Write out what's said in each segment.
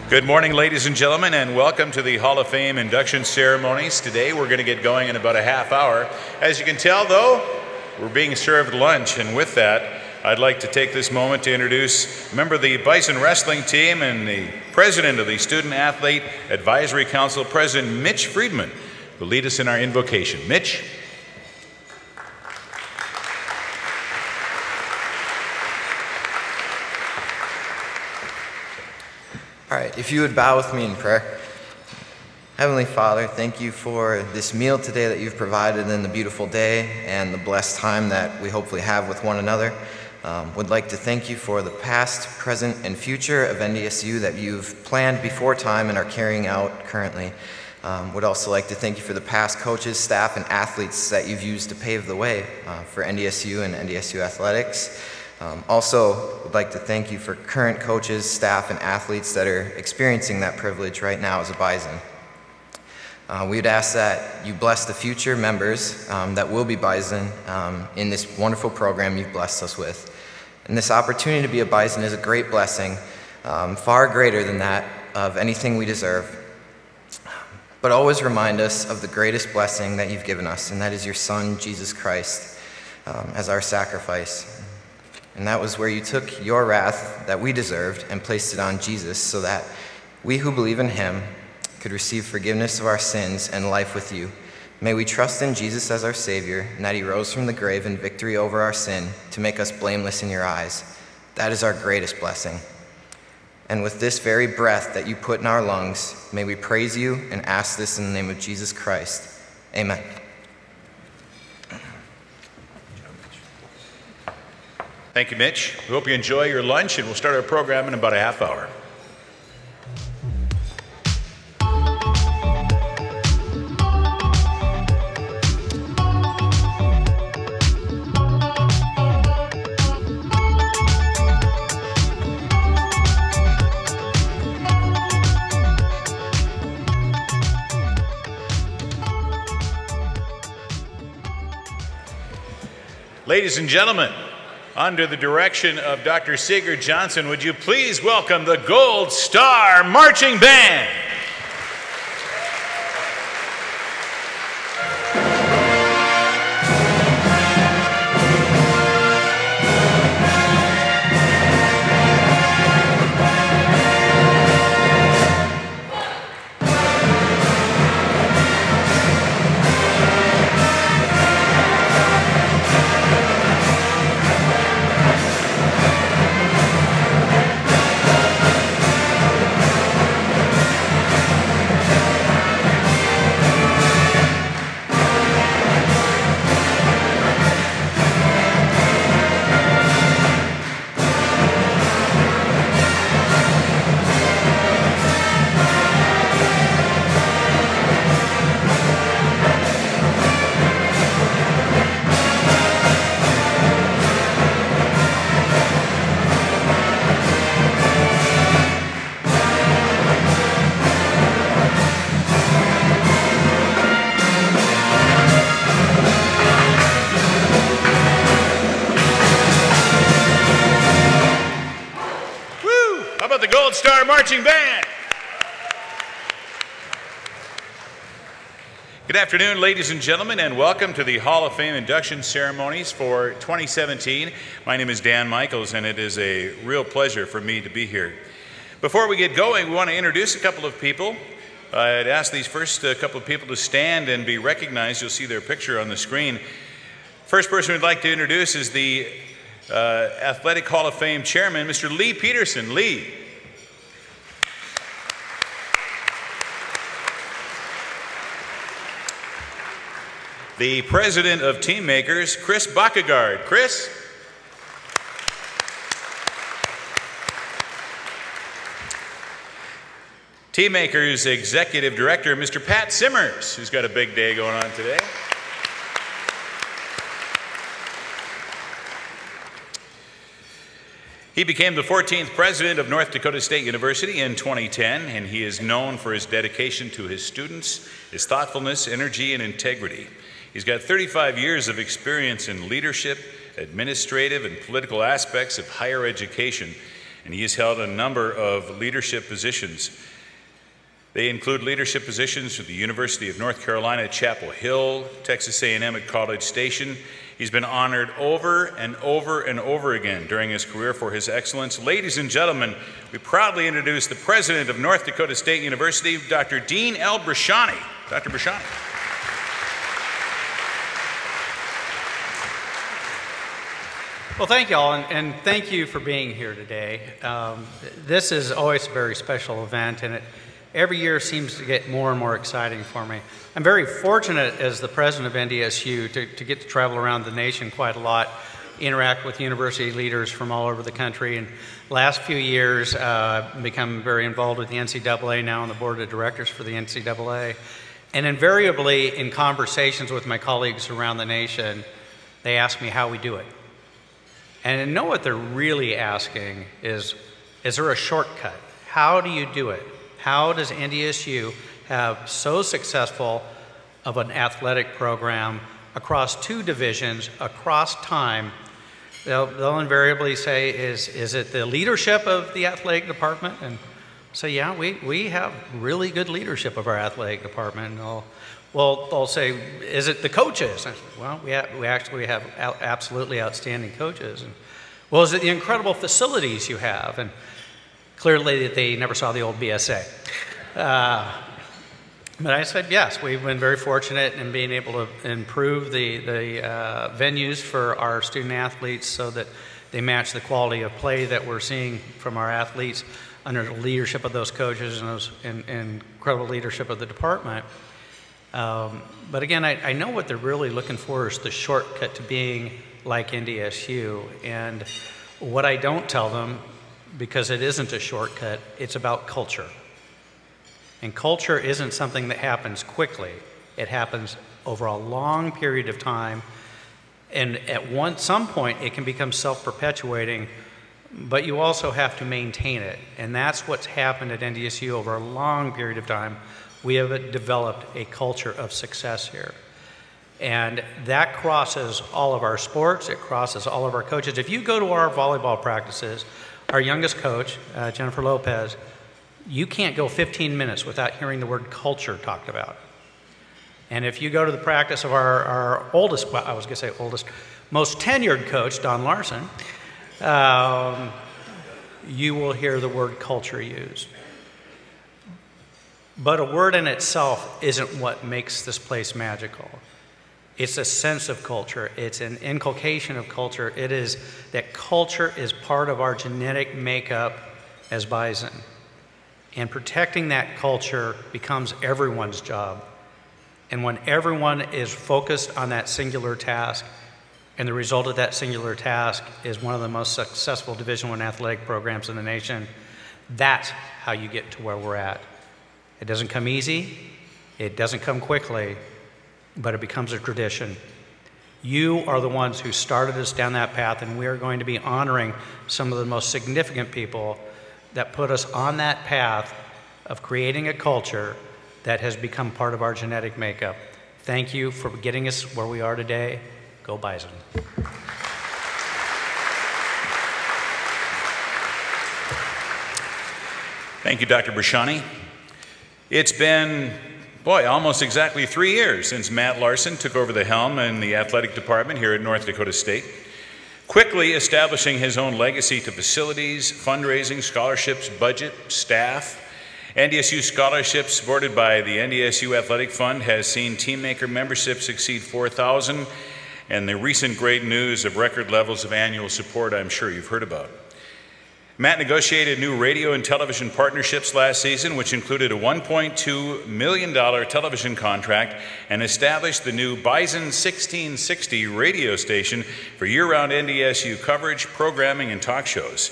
Good morning, ladies and gentlemen, and welcome to the Hall of Fame induction ceremonies. Today we're going to get going in about a half hour. As you can tell, though, we're being served lunch, and with that, I'd like to take this moment to introduce a member of the Bison wrestling team and the president of the Student Athlete Advisory Council, President Mitch Friedman, who will lead us in our invocation. Mitch? All right, if you would bow with me in prayer. Heavenly Father, thank you for this meal today that you've provided in the beautiful day and the blessed time that we hopefully have with one another. Would like to thank you for the past, present, and future of NDSU that you've planned before time and are carrying out currently. Would also like to thank you for the past coaches, staff, and athletes that you've used to pave the way for NDSU and NDSU athletics. Also, would like to thank you for current coaches, staff, and athletes that are experiencing that privilege right now as a Bison. We'd ask that you bless the future members that will be Bison in this wonderful program you've blessed us with. And this opportunity to be a Bison is a great blessing, far greater than that of anything we deserve. But always remind us of the greatest blessing that you've given us, and that is your Son, Jesus Christ, as our sacrifice. And that was where you took your wrath that we deserved and placed it on Jesus so that we who believe in him could receive forgiveness of our sins and life with you. May we trust in Jesus as our Savior and that he rose from the grave in victory over our sin to make us blameless in your eyes. That is our greatest blessing. And with this very breath that you put in our lungs, may we praise you and ask this in the name of Jesus Christ. Amen. Thank you, Mitch. We hope you enjoy your lunch, and we'll start our program in about a half hour. Ladies and gentlemen, under the direction of Dr. Sigurd Johnson, would you please welcome the Gold Star Marching Band? Star Marching Band. Good afternoon, ladies and gentlemen, and welcome to the Hall of Fame induction ceremonies for 2017. My name is Dan Michaels, and it is a real pleasure for me to be here. Before we get going, we want to introduce a couple of people. I'd ask these first couple of people to stand and be recognized. You'll see their picture on the screen. First person we'd like to introduce is the Athletic Hall of Fame chairman, Mr. Lee Peterson. Lee. The president of Team Makers, Chris Bakkegaard. Chris? Team Makers executive director, Mr. Pat Simmers, who's got a big day going on today. He became the 14th president of North Dakota State University in 2010, and he is known for his dedication to his students, his thoughtfulness, energy, and integrity. He's got 35 years of experience in leadership, administrative, and political aspects of higher education, and he has held a number of leadership positions. They include leadership positions at the University of North Carolina at Chapel Hill, Texas A&M at College Station. He's been honored over and over and over again during his career for his excellence. Ladies and gentlemen, we proudly introduce the president of North Dakota State University, Dr. Dean L. Brashani. Dr. Brashani. Well, thank you all, and thank you for being here today. This is always a very special event, and every year seems to get more and more exciting for me. I'm very fortunate as the president of NDSU to get to travel around the nation quite a lot, interact with university leaders from all over the country. And last few years, I've become very involved with the NCAA, now on the board of directors for the NCAA. And invariably, in conversations with my colleagues around the nation, they ask me how we do it. And I know what they're really asking is there a shortcut? How do you do it? How does NDSU have so successful of an athletic program across 2 divisions, across time? They'll invariably say, is it the leadership of the athletic department? And say, yeah, we have really good leadership of our athletic department. And they'll say, is it the coaches? And I say, well, we actually have absolutely outstanding coaches. And, well, is it the incredible facilities you have? And clearly they never saw the old BSA. But I said, yes, we've been very fortunate in being able to improve the venues for our student athletes so that they match the quality of play that we're seeing from our athletes under the leadership of those coaches and incredible leadership of the department. But again, I know what they're really looking for is the shortcut to being like NDSU. And what I don't tell them, because it isn't a shortcut, it's about culture. And culture isn't something that happens quickly. It happens over a long period of time. And at some point, it can become self-perpetuating, but you also have to maintain it. And that's what's happened at NDSU over a long period of time. We have developed a culture of success here. And that crosses all of our sports. It crosses all of our coaches. If you go to our volleyball practices, our youngest coach, Jennifer Lopez, you can't go 15 minutes without hearing the word culture talked about. And if you go to the practice of our oldest, well, I was going to say oldest, most tenured coach, Don Larson, you will hear the word culture used. But a word in itself isn't what makes this place magical. It's a sense of culture. It's an inculcation of culture. It is that culture is part of our genetic makeup as Bison. And protecting that culture becomes everyone's job. And when everyone is focused on that singular task, and the result of that singular task is one of the most successful Division I athletic programs in the nation, that's how you get to where we're at. It doesn't come easy, it doesn't come quickly, but it becomes a tradition. You are the ones who started us down that path, and we are going to be honoring some of the most significant people that put us on that path of creating a culture that has become part of our genetic makeup. Thank you for getting us where we are today. Go Bison. Thank you, Dr. Brashani. It's been, almost exactly 3 years since Matt Larson took over the helm in the athletic department here at North Dakota State, quickly establishing his own legacy to facilities, fundraising, scholarships, budget, staff. NDSU scholarships supported by the NDSU Athletic Fund has seen Teammaker memberships exceed 4,000, and the recent great news of record levels of annual support I'm sure you've heard about. Matt negotiated new radio and television partnerships last season, which included a $1.2 million television contract and established the new Bison 1660 radio station for year-round NDSU coverage, programming, and talk shows.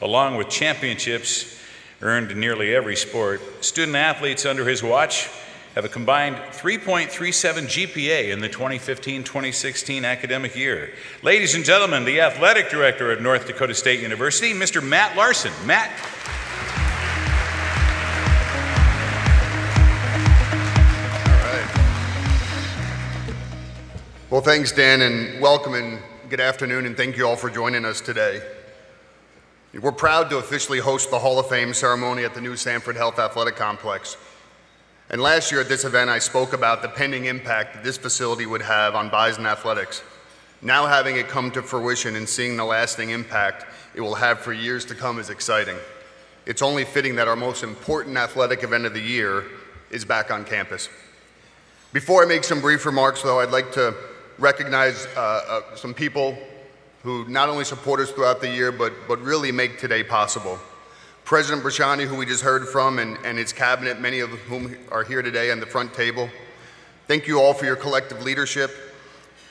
Along with championships earned in nearly every sport, student athletes under his watch have a combined 3.37 GPA in the 2015-2016 academic year. Ladies and gentlemen, the athletic director of North Dakota State University, Mr. Matt Larson. Matt. All right. Well, thanks, Dan, and welcome and good afternoon, and thank you all for joining us today. We're proud to officially host the Hall of Fame ceremony at the new Sanford Health Athletic Complex. And last year at this event, I spoke about the pending impact that this facility would have on Bison athletics. Now having it come to fruition and seeing the lasting impact it will have for years to come is exciting. It's only fitting that our most important athletic event of the year is back on campus. Before I make some brief remarks, though, I'd like to recognize some people who not only support us throughout the year, but really make today possible. President Brashani, who we just heard from, and his cabinet, many of whom are here today on the front table. Thank you all for your collective leadership.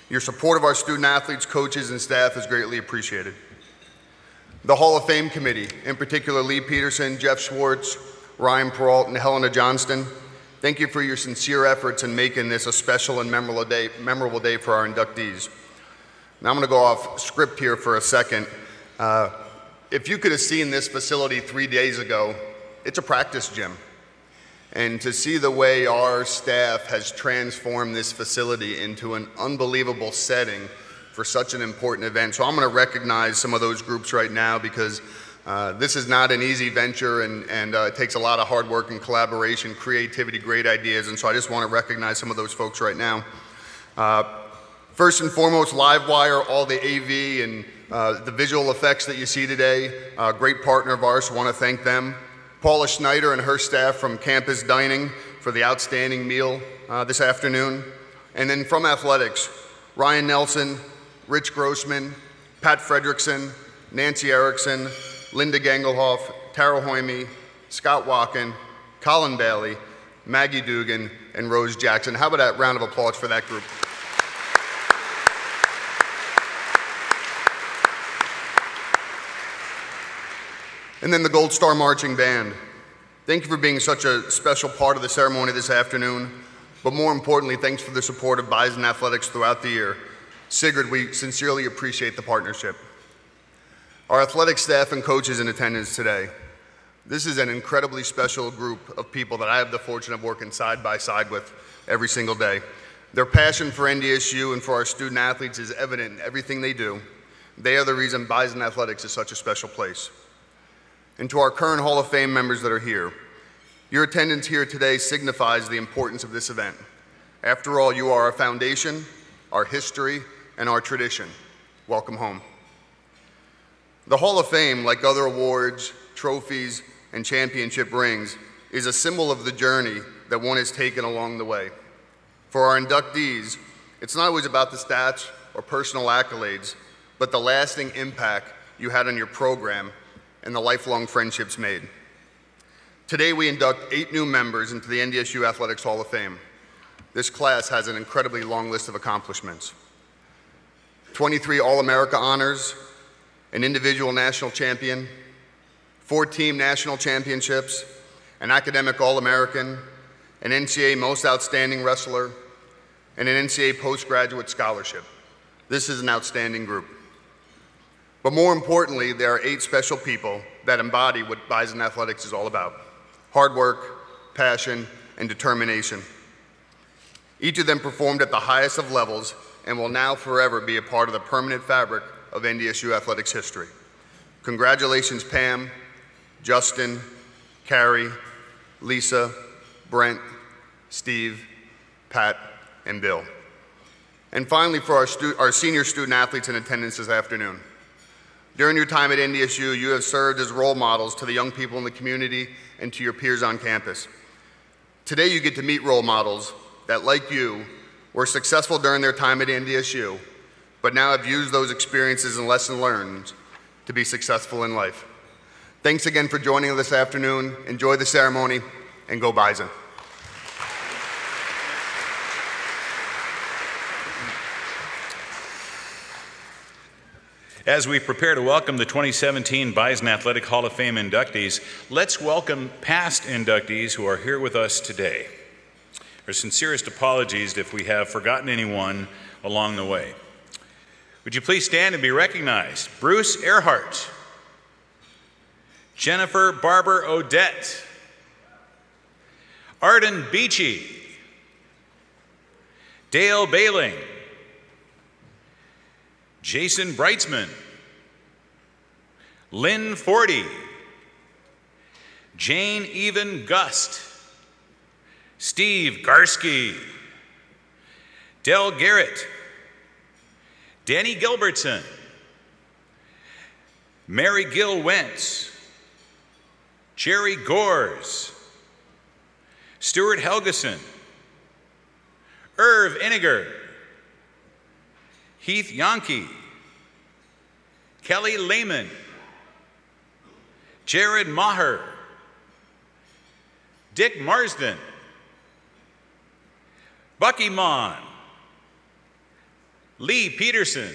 Your support of our student athletes, coaches, and staff is greatly appreciated. The Hall of Fame Committee, in particular Lee Peterson, Jeff Schwartz, Ryan Peralt, and Helena Johnston, thank you for your sincere efforts in making this a special and memorable day for our inductees. Now I'm going to go off script here for a second. If you could have seen this facility 3 days ago, it's a practice gym. And to see the way our staff has transformed this facility into an unbelievable setting for such an important event. So I'm going to recognize some of those groups right now because this is not an easy venture and it takes a lot of hard work and collaboration, creativity, great ideas. And so I just want to recognize some of those folks right now. First and foremost, Livewire, all the AV and the visual effects that you see today, a great partner of ours, so want to thank them. Paula Schneider and her staff from Campus Dining for the outstanding meal this afternoon. And then from athletics, Ryan Nelson, Rich Grossman, Pat Fredrickson, Nancy Erickson, Linda Gangelhoff, Tara Hoyme, Scott Walken, Colin Bailey, Maggie Dugan, and Rose Jackson. How about that round of applause for that group? And then the Gold Star Marching Band. Thank you for being such a special part of the ceremony this afternoon, but more importantly, thanks for the support of Bison Athletics throughout the year. Sigrid, we sincerely appreciate the partnership. Our athletic staff and coaches in attendance today. This is an incredibly special group of people that I have the fortune of working side by side with every single day. Their passion for NDSU and for our student athletes is evident in everything they do. They are the reason Bison Athletics is such a special place. And to our current Hall of Fame members that are here, your attendance here today signifies the importance of this event. After all, you are our foundation, our history, and our tradition. Welcome home. The Hall of Fame, like other awards, trophies, and championship rings, is a symbol of the journey that one has taken along the way. For our inductees, it's not always about the stats or personal accolades, but the lasting impact you had on your program and the lifelong friendships made. Today we induct 8 new members into the NDSU Athletics Hall of Fame. This class has an incredibly long list of accomplishments. 23 All-America honors, an individual national champion, 4 team national championships, an academic All-American, an NCAA Most Outstanding Wrestler, and an NCAA Postgraduate Scholarship. This is an outstanding group. But more importantly, there are 8 special people that embody what Bison Athletics is all about: hard work, passion, and determination. Each of them performed at the highest of levels and will now forever be a part of the permanent fabric of NDSU athletics history. Congratulations, Pam, Justin, Carrie, Lisa, Brent, Steve, Pat, and Bill. And finally, for our senior student athletes in attendance this afternoon. During your time at NDSU, you have served as role models to the young people in the community and to your peers on campus. Today, you get to meet role models that, like you, were successful during their time at NDSU, but now have used those experiences and lessons learned to be successful in life. Thanks again for joining us this afternoon. Enjoy the ceremony, and go Bison. As we prepare to welcome the 2017 Bison Athletic Hall of Fame inductees, let's welcome past inductees who are here with us today. Our sincerest apologies if we have forgotten anyone along the way. Would you please stand and be recognized? Bruce Earhart, Jennifer Barber Odette, Arden Beachy, Dale Bailing, Jason Breitzman, Lynn Forty, Jane Even Gust, Steve Garsky, Del Garrett, Danny Gilbertson, Mary Gill Wentz, Jerry Gores, Stuart Helgeson, Irv Iniger, Heath Yonke, Kelly Lehman, Jared Maher, Dick Marsden, Bucky Mon, Lee Peterson,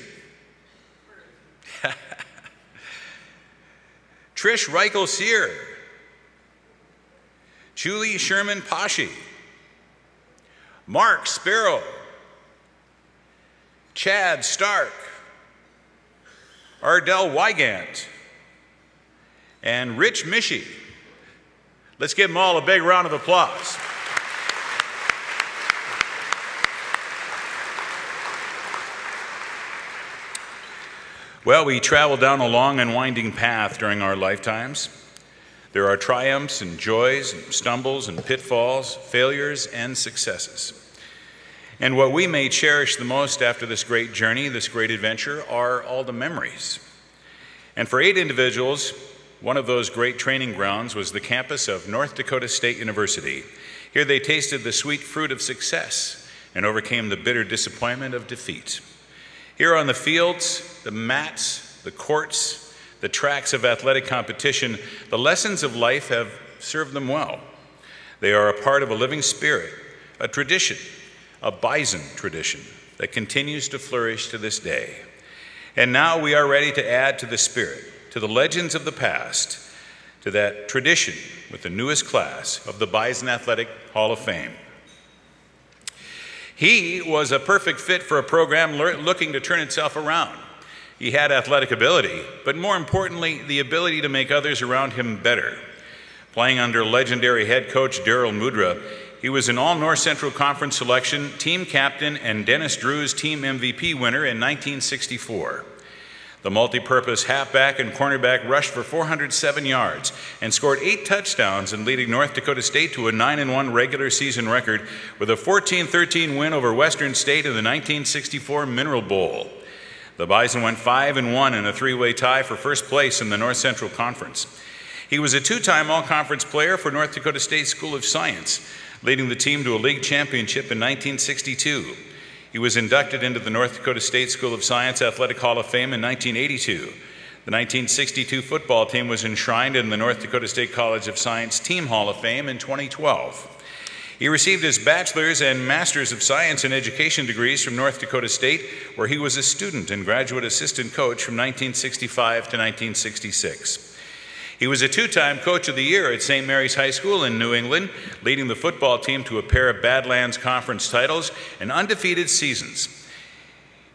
Trish Reichel-Sear, Julie Sherman Paschi, Mark Sparrow, Chad Stark, Ardell Wygant, and Rich Mischie. Let's give them all a big round of applause. Well, we travel down a long and winding path during our lifetimes. There are triumphs and joys, and stumbles and pitfalls, failures and successes. And what we may cherish the most after this great journey, this great adventure, are all the memories. And for 8 individuals, one of those great training grounds was the campus of North Dakota State University. Here they tasted the sweet fruit of success and overcame the bitter disappointment of defeat. Here on the fields, the mats, the courts, the tracks of athletic competition, the lessons of life have served them well. They are a part of a living spirit, a tradition, a Bison tradition that continues to flourish to this day. And now we are ready to add to the spirit, to the legends of the past, to that tradition with the newest class of the Bison Athletic Hall of Fame. He was a perfect fit for a program looking to turn itself around. He had athletic ability, but more importantly, the ability to make others around him better. Playing under legendary head coach Darryl Mudra, he was an All-North Central Conference selection, team captain, and Dennis Drew's team MVP winner in 1964. The multi-purpose halfback and cornerback rushed for 407 yards and scored 8 touchdowns in leading North Dakota State to a 9-1 regular season record with a 14-13 win over Western State in the 1964 Mineral Bowl. The Bison went 5-1 in a 3-way tie for first place in the North Central Conference. He was a 2-time All-Conference player for North Dakota State School of Science, leading the team to a league championship in 1962. He was inducted into the North Dakota State School of Science Athletic Hall of Fame in 1982. The 1962 football team was enshrined in the North Dakota State College of Science Team Hall of Fame in 2012. He received his bachelor's and master's of science in education degrees from North Dakota State, where he was a student and graduate assistant coach from 1965 to 1966. He was a 2-time Coach of the Year at St. Mary's High School in New England, leading the football team to a pair of Badlands Conference titles and undefeated seasons.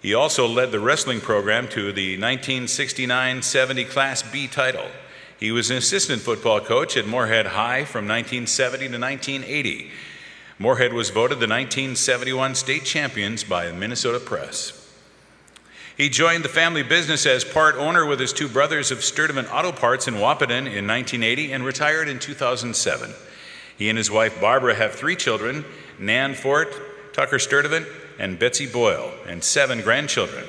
He also led the wrestling program to the 1969-70 Class B title. He was an assistant football coach at Moorhead High from 1970 to 1980. Moorhead was voted the 1971 state champions by the Minnesota Press. He joined the family business as part owner with his 2 brothers of Sturdivant Auto Parts in Wahpeton in 1980 and retired in 2007. He and his wife Barbara have 3 children, Nan Fort, Tucker Sturdivant, and Betsy Boyle, and 7 grandchildren.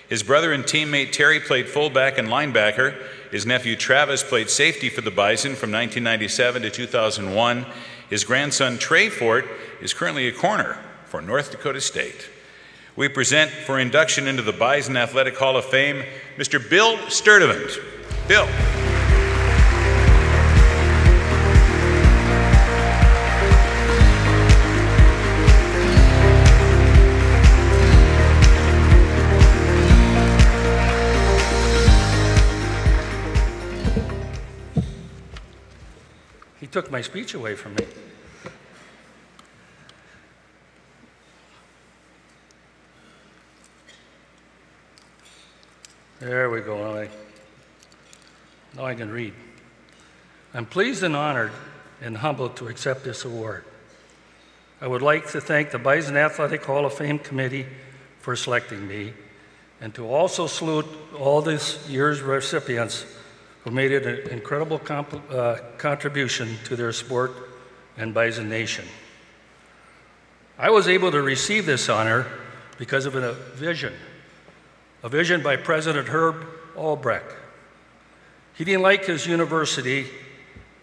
His brother and teammate Terry played fullback and linebacker. His nephew Travis played safety for the Bison from 1997 to 2001. His grandson Trey Fort is currently a corner for North Dakota State. We present for induction into the Bison Athletic Hall of Fame, Mr. Bill Sturdevant. Bill. He took my speech away from me. There we go. Now I can read. I'm pleased and honored and humbled to accept this award. I would like to thank the Bison Athletic Hall of Fame Committee for selecting me, and to also salute all this year's recipients who made an incredible contribution to their sport and Bison Nation. I was able to receive this honor because of a vision by President Herb Albrecht. He didn't like his university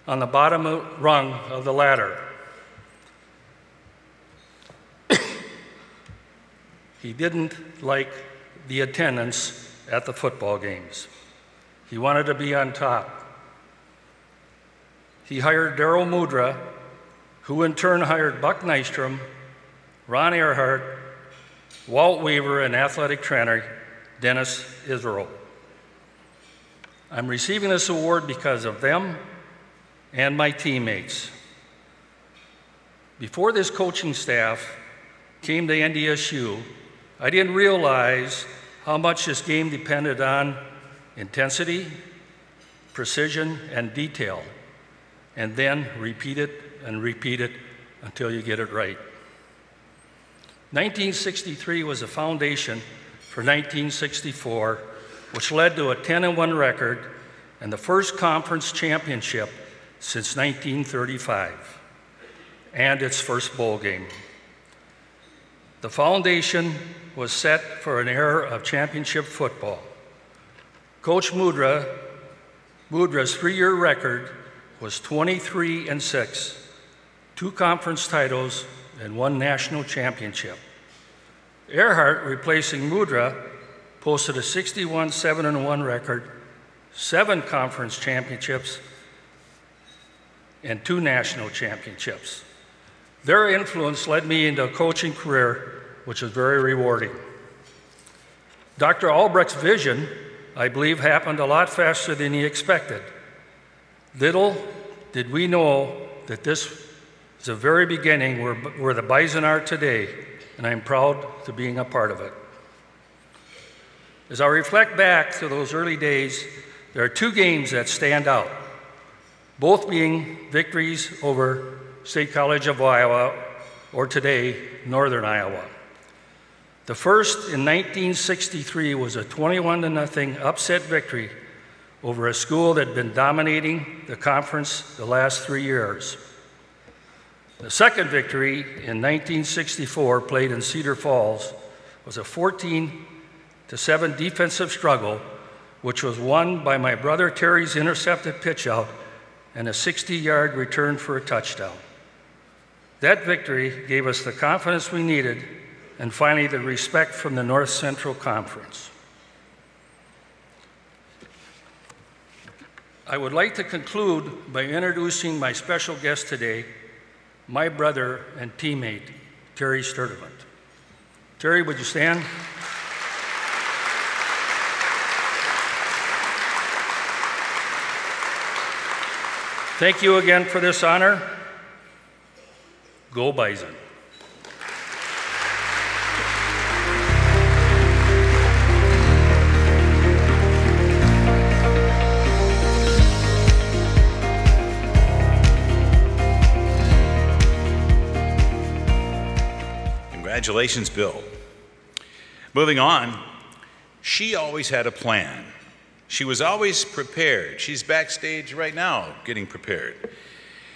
on the bottom rung of the ladder. He didn't like the attendance at the football games. He wanted to be on top. He hired Darrell Mudra, who in turn hired Buck Nystrom, Ron Earhart, Walt Weaver, and athletic trainer Dennis Israel. I'm receiving this award because of them and my teammates. Before this coaching staff came to NDSU, I didn't realize how much this game depended on intensity, precision, and detail, and then repeat it until you get it right. 1963 was a foundation for 1964, which led to a 10-1 record and the first conference championship since 1935, and its first bowl game. The foundation was set for an era of championship football. Coach Mudra's 3-year record was 23-6, 2 conference titles, and 1 national championship. Earhart, replacing Mudra, posted a 61-7-1 record, 7 conference championships, and 2 national championships. Their influence led me into a coaching career, which was very rewarding. Dr. Albrecht's vision, I believe, happened a lot faster than he expected. Little did we know that this was the very beginning where the Bison are today, and I'm proud to being a part of it. As I reflect back to those early days, there are 2 games that stand out, both being victories over State College of Iowa, or today, Northern Iowa. The first in 1963 was a 21-0 upset victory over a school that had been dominating the conference the last 3 years. The second victory in 1964, played in Cedar Falls, was a 14-7 defensive struggle, which was won by my brother Terry's intercepted pitch out and a 60-yard return for a touchdown. That victory gave us the confidence we needed and finally the respect from the North Central Conference. I would like to conclude by introducing my special guest today, my brother and teammate, Terry Sturdevant. Terry, would you stand? Thank you again for this honor. Go Bison. Congratulations, Bill. Moving on, she always had a plan. She was always prepared. She's backstage right now getting prepared.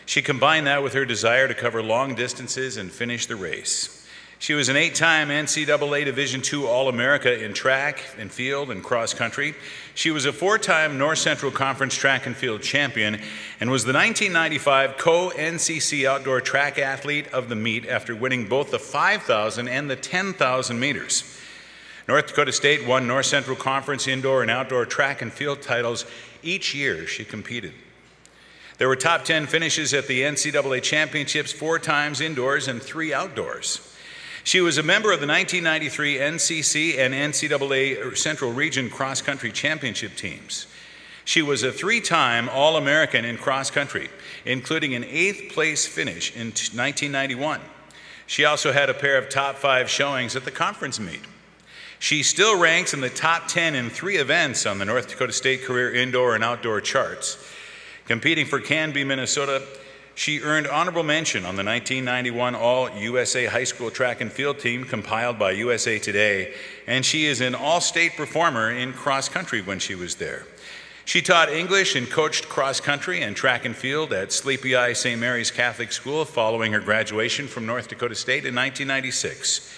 She combined that with her desire to cover long distances and finish the race. She was an 8-time NCAA Division II All-America in track and field and cross country. She was a 4-time North Central Conference track and field champion and was the 1995 co-NCC outdoor track athlete of the meet after winning both the 5,000 and the 10,000 meters. North Dakota State won North Central Conference indoor and outdoor track and field titles each year she competed. There were top 10 finishes at the NCAA championships 4 times indoors and 3 outdoors. She was a member of the 1993 NCC and NCAA Central Region Cross Country Championship teams. She was a 3-time All-American in cross country, including an 8th place finish in 1991. She also had a pair of top 5 showings at the conference meet. She still ranks in the top 10 in 3 events on the North Dakota State Career Indoor and Outdoor charts. Competing for Canby, Minnesota, she earned honorable mention on the 1991 All-USA High School Track and Field team compiled by USA Today, and she is an all-state performer in cross country when she was there. She taught English and coached cross country and track and field at Sleepy Eye St. Mary's Catholic School following her graduation from North Dakota State in 1996.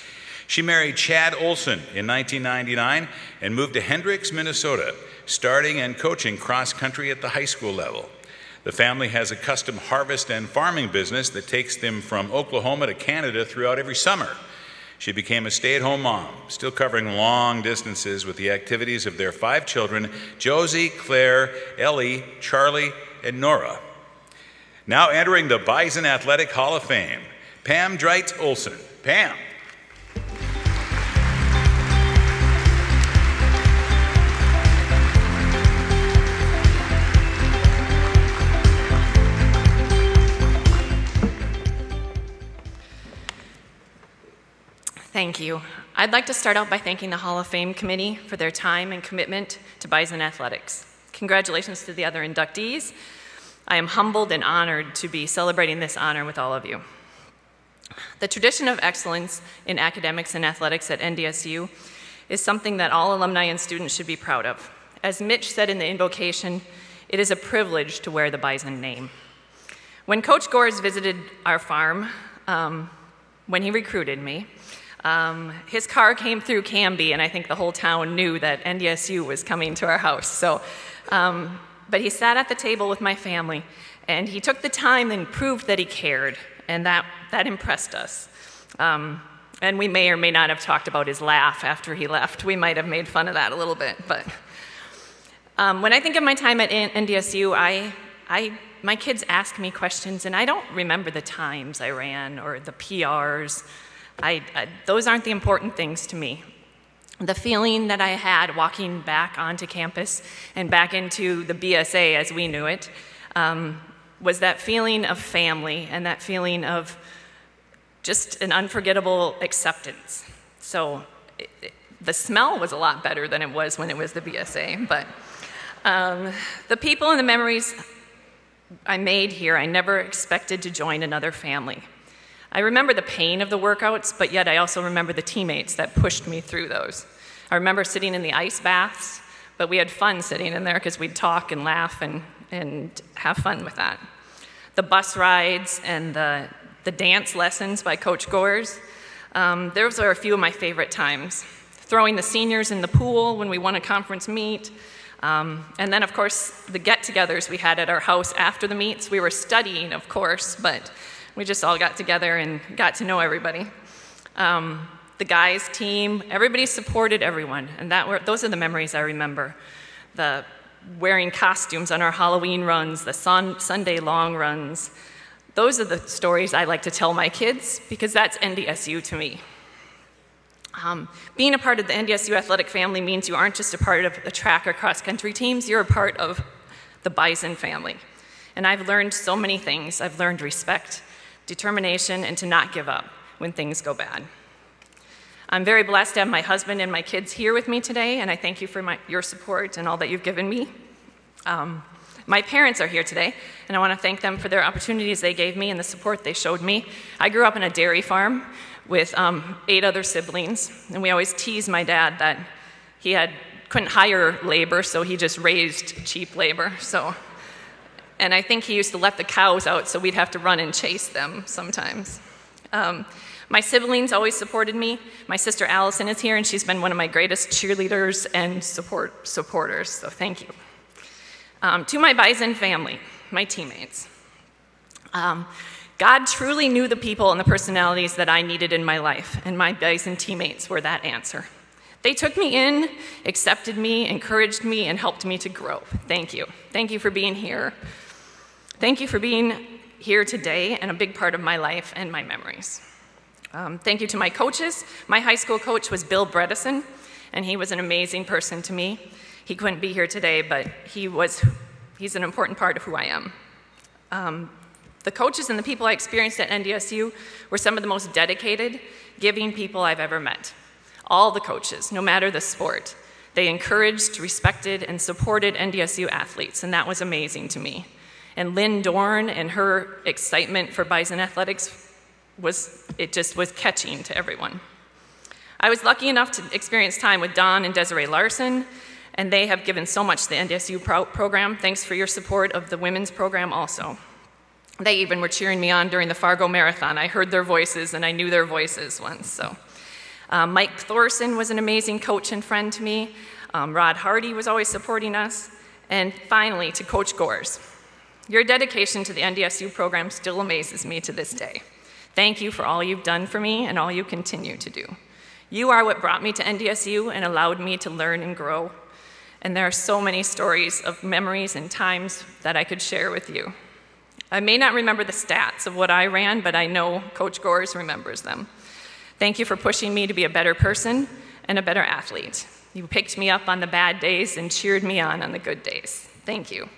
She married Chad Olsen in 1999 and moved to Hendricks, Minnesota, starting and coaching cross country at the high school level. The family has a custom harvest and farming business that takes them from Oklahoma to Canada throughout every summer. She became a stay-at-home mom, still covering long distances with the activities of their 5 children, Josie, Claire, Ellie, Charlie, and Nora. Now entering the Bison Athletic Hall of Fame, Pam Wright Olson. Pam. Thank you. I'd like to start out by thanking the Hall of Fame committee for their time and commitment to Bison athletics. Congratulations to the other inductees. I am humbled and honored to be celebrating this honor with all of you. The tradition of excellence in academics and athletics at NDSU is something that all alumni and students should be proud of. As Mitch said in the invocation, it is a privilege to wear the Bison name. When Coach Gores visited our farm, when he recruited me, his car came through Canby, and I think the whole town knew that NDSU was coming to our house. So, but he sat at the table with my family, and he took the time and proved that he cared, and that impressed us. And we may or may not have talked about his laugh after he left. We might have made fun of that a little bit. But when I think of my time at NDSU, my kids ask me questions, and I don't remember the times I ran or the PRs. Those aren't the important things to me. The feeling that I had walking back onto campus and back into the BSA as we knew it was that feeling of family and that feeling of just an unforgettable acceptance. So the smell was a lot better than it was when it was the BSA, but the people and the memories I made here, I never expected to join another family. I remember the pain of the workouts, but yet I also remember the teammates that pushed me through those. I remember sitting in the ice baths, but we had fun sitting in there because we'd talk and laugh and have fun with that. The bus rides and the dance lessons by Coach Gores, those are a few of my favorite times. Throwing the seniors in the pool when we won a conference meet, and then of course the get-togethers we had at our house after the meets. We were studying, of course, but we just all got together and got to know everybody. The guys' team, everybody supported everyone, and those are the memories I remember. The wearing costumes on our Halloween runs, the Sunday long runs. Those are the stories I like to tell my kids because that's NDSU to me. Being a part of the NDSU athletic family means you aren't just a part of the track or cross-country teams, you're a part of the Bison family. And I've learned so many things. I've learned respect, determination, and to not give up when things go bad. I'm very blessed to have my husband and my kids here with me today, and I thank you for your support and all that you've given me. My parents are here today, and I want to thank them for their opportunities they gave me and the support they showed me. I grew up on a dairy farm with 8 other siblings, and we always teased my dad that he couldn't hire labor, so he just raised cheap labor. And I think he used to let the cows out, so we'd have to run and chase them sometimes. My siblings always supported me. My sister Allison is here, and she's been one of my greatest cheerleaders and supporters, so thank you. To my Bison family, my teammates. God truly knew the people and the personalities that I needed in my life, and my Bison teammates were that answer. They took me in, accepted me, encouraged me, and helped me to grow. Thank you. Thank you for being here. Thank you for being here today and a big part of my life and my memories. Thank you to my coaches. My high school coach was Bill Bredesen, and he was an amazing person to me. He couldn't be here today, but he's an important part of who I am. The coaches and the people I experienced at NDSU were some of the most dedicated, giving people I've ever met. All the coaches, no matter the sport, they encouraged, respected, and supported NDSU athletes, and that was amazing to me. And Lynn Dorn and her excitement for Bison athletics just was catching to everyone. I was lucky enough to experience time with Don and Desiree Larson, and they have given so much to the NDSU program. Thanks for your support of the women's program also. They even were cheering me on during the Fargo Marathon. I heard their voices and I knew their voices once. So, Mike Thorson was an amazing coach and friend to me. Rod Hardy was always supporting us. And finally, to Coach Gores. Your dedication to the NDSU program still amazes me to this day. Thank you for all you've done for me and all you continue to do. You are what brought me to NDSU and allowed me to learn and grow. And there are so many stories of memories and times that I could share with you. I may not remember the stats of what I ran, but I know Coach Gores remembers them. Thank you for pushing me to be a better person and a better athlete. You picked me up on the bad days and cheered me on the good days. Thank you.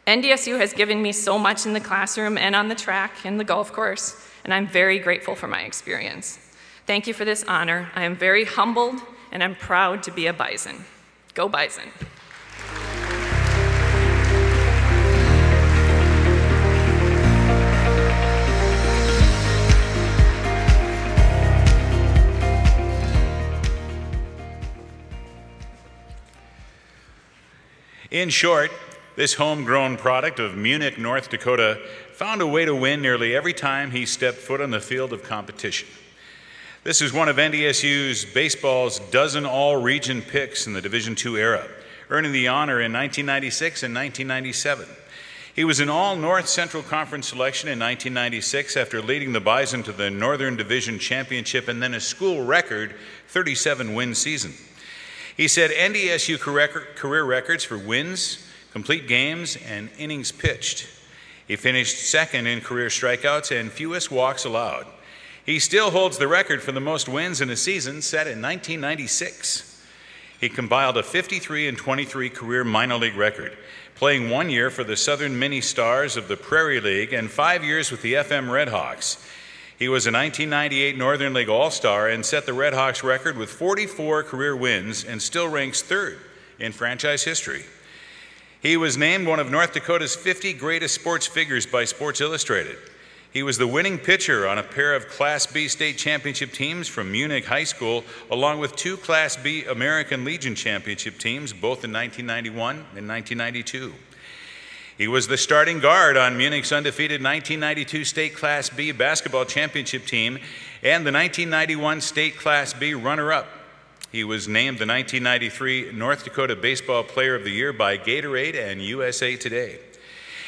NDSU has given me so much in the classroom and on the track and the golf course, and I'm very grateful for my experience. Thank you for this honor. I am very humbled, and I'm proud to be a Bison. Go Bison. In short, this homegrown product of Munich, North Dakota, found a way to win nearly every time he stepped foot on the field of competition. This is one of NDSU's baseball's dozen all-region picks in the Division II era, earning the honor in 1996 and 1997. He was an all-North Central Conference selection in 1996 after leading the Bison to the Northern Division Championship and then a school record 37-win season. He set NDSU career records for wins, complete games, and innings pitched. He finished second in career strikeouts and fewest walks allowed. He still holds the record for the most wins in a season, set in 1996. He compiled a 53-23 career minor league record, playing 1 year for the Southern Mini Stars of the Prairie League and 5 years with the FM Redhawks. He was a 1998 Northern League All-Star and set the Redhawks record with 44 career wins and still ranks third in franchise history. He was named one of North Dakota's 50 greatest sports figures by Sports Illustrated. He was the winning pitcher on a pair of Class B state championship teams from Munich High School, along with 2 Class B American Legion championship teams, both in 1991 and 1992. He was the starting guard on Munich's undefeated 1992 State Class B basketball championship team and the 1991 State Class B runner-up. He was named the 1993 North Dakota Baseball Player of the Year by Gatorade and USA Today.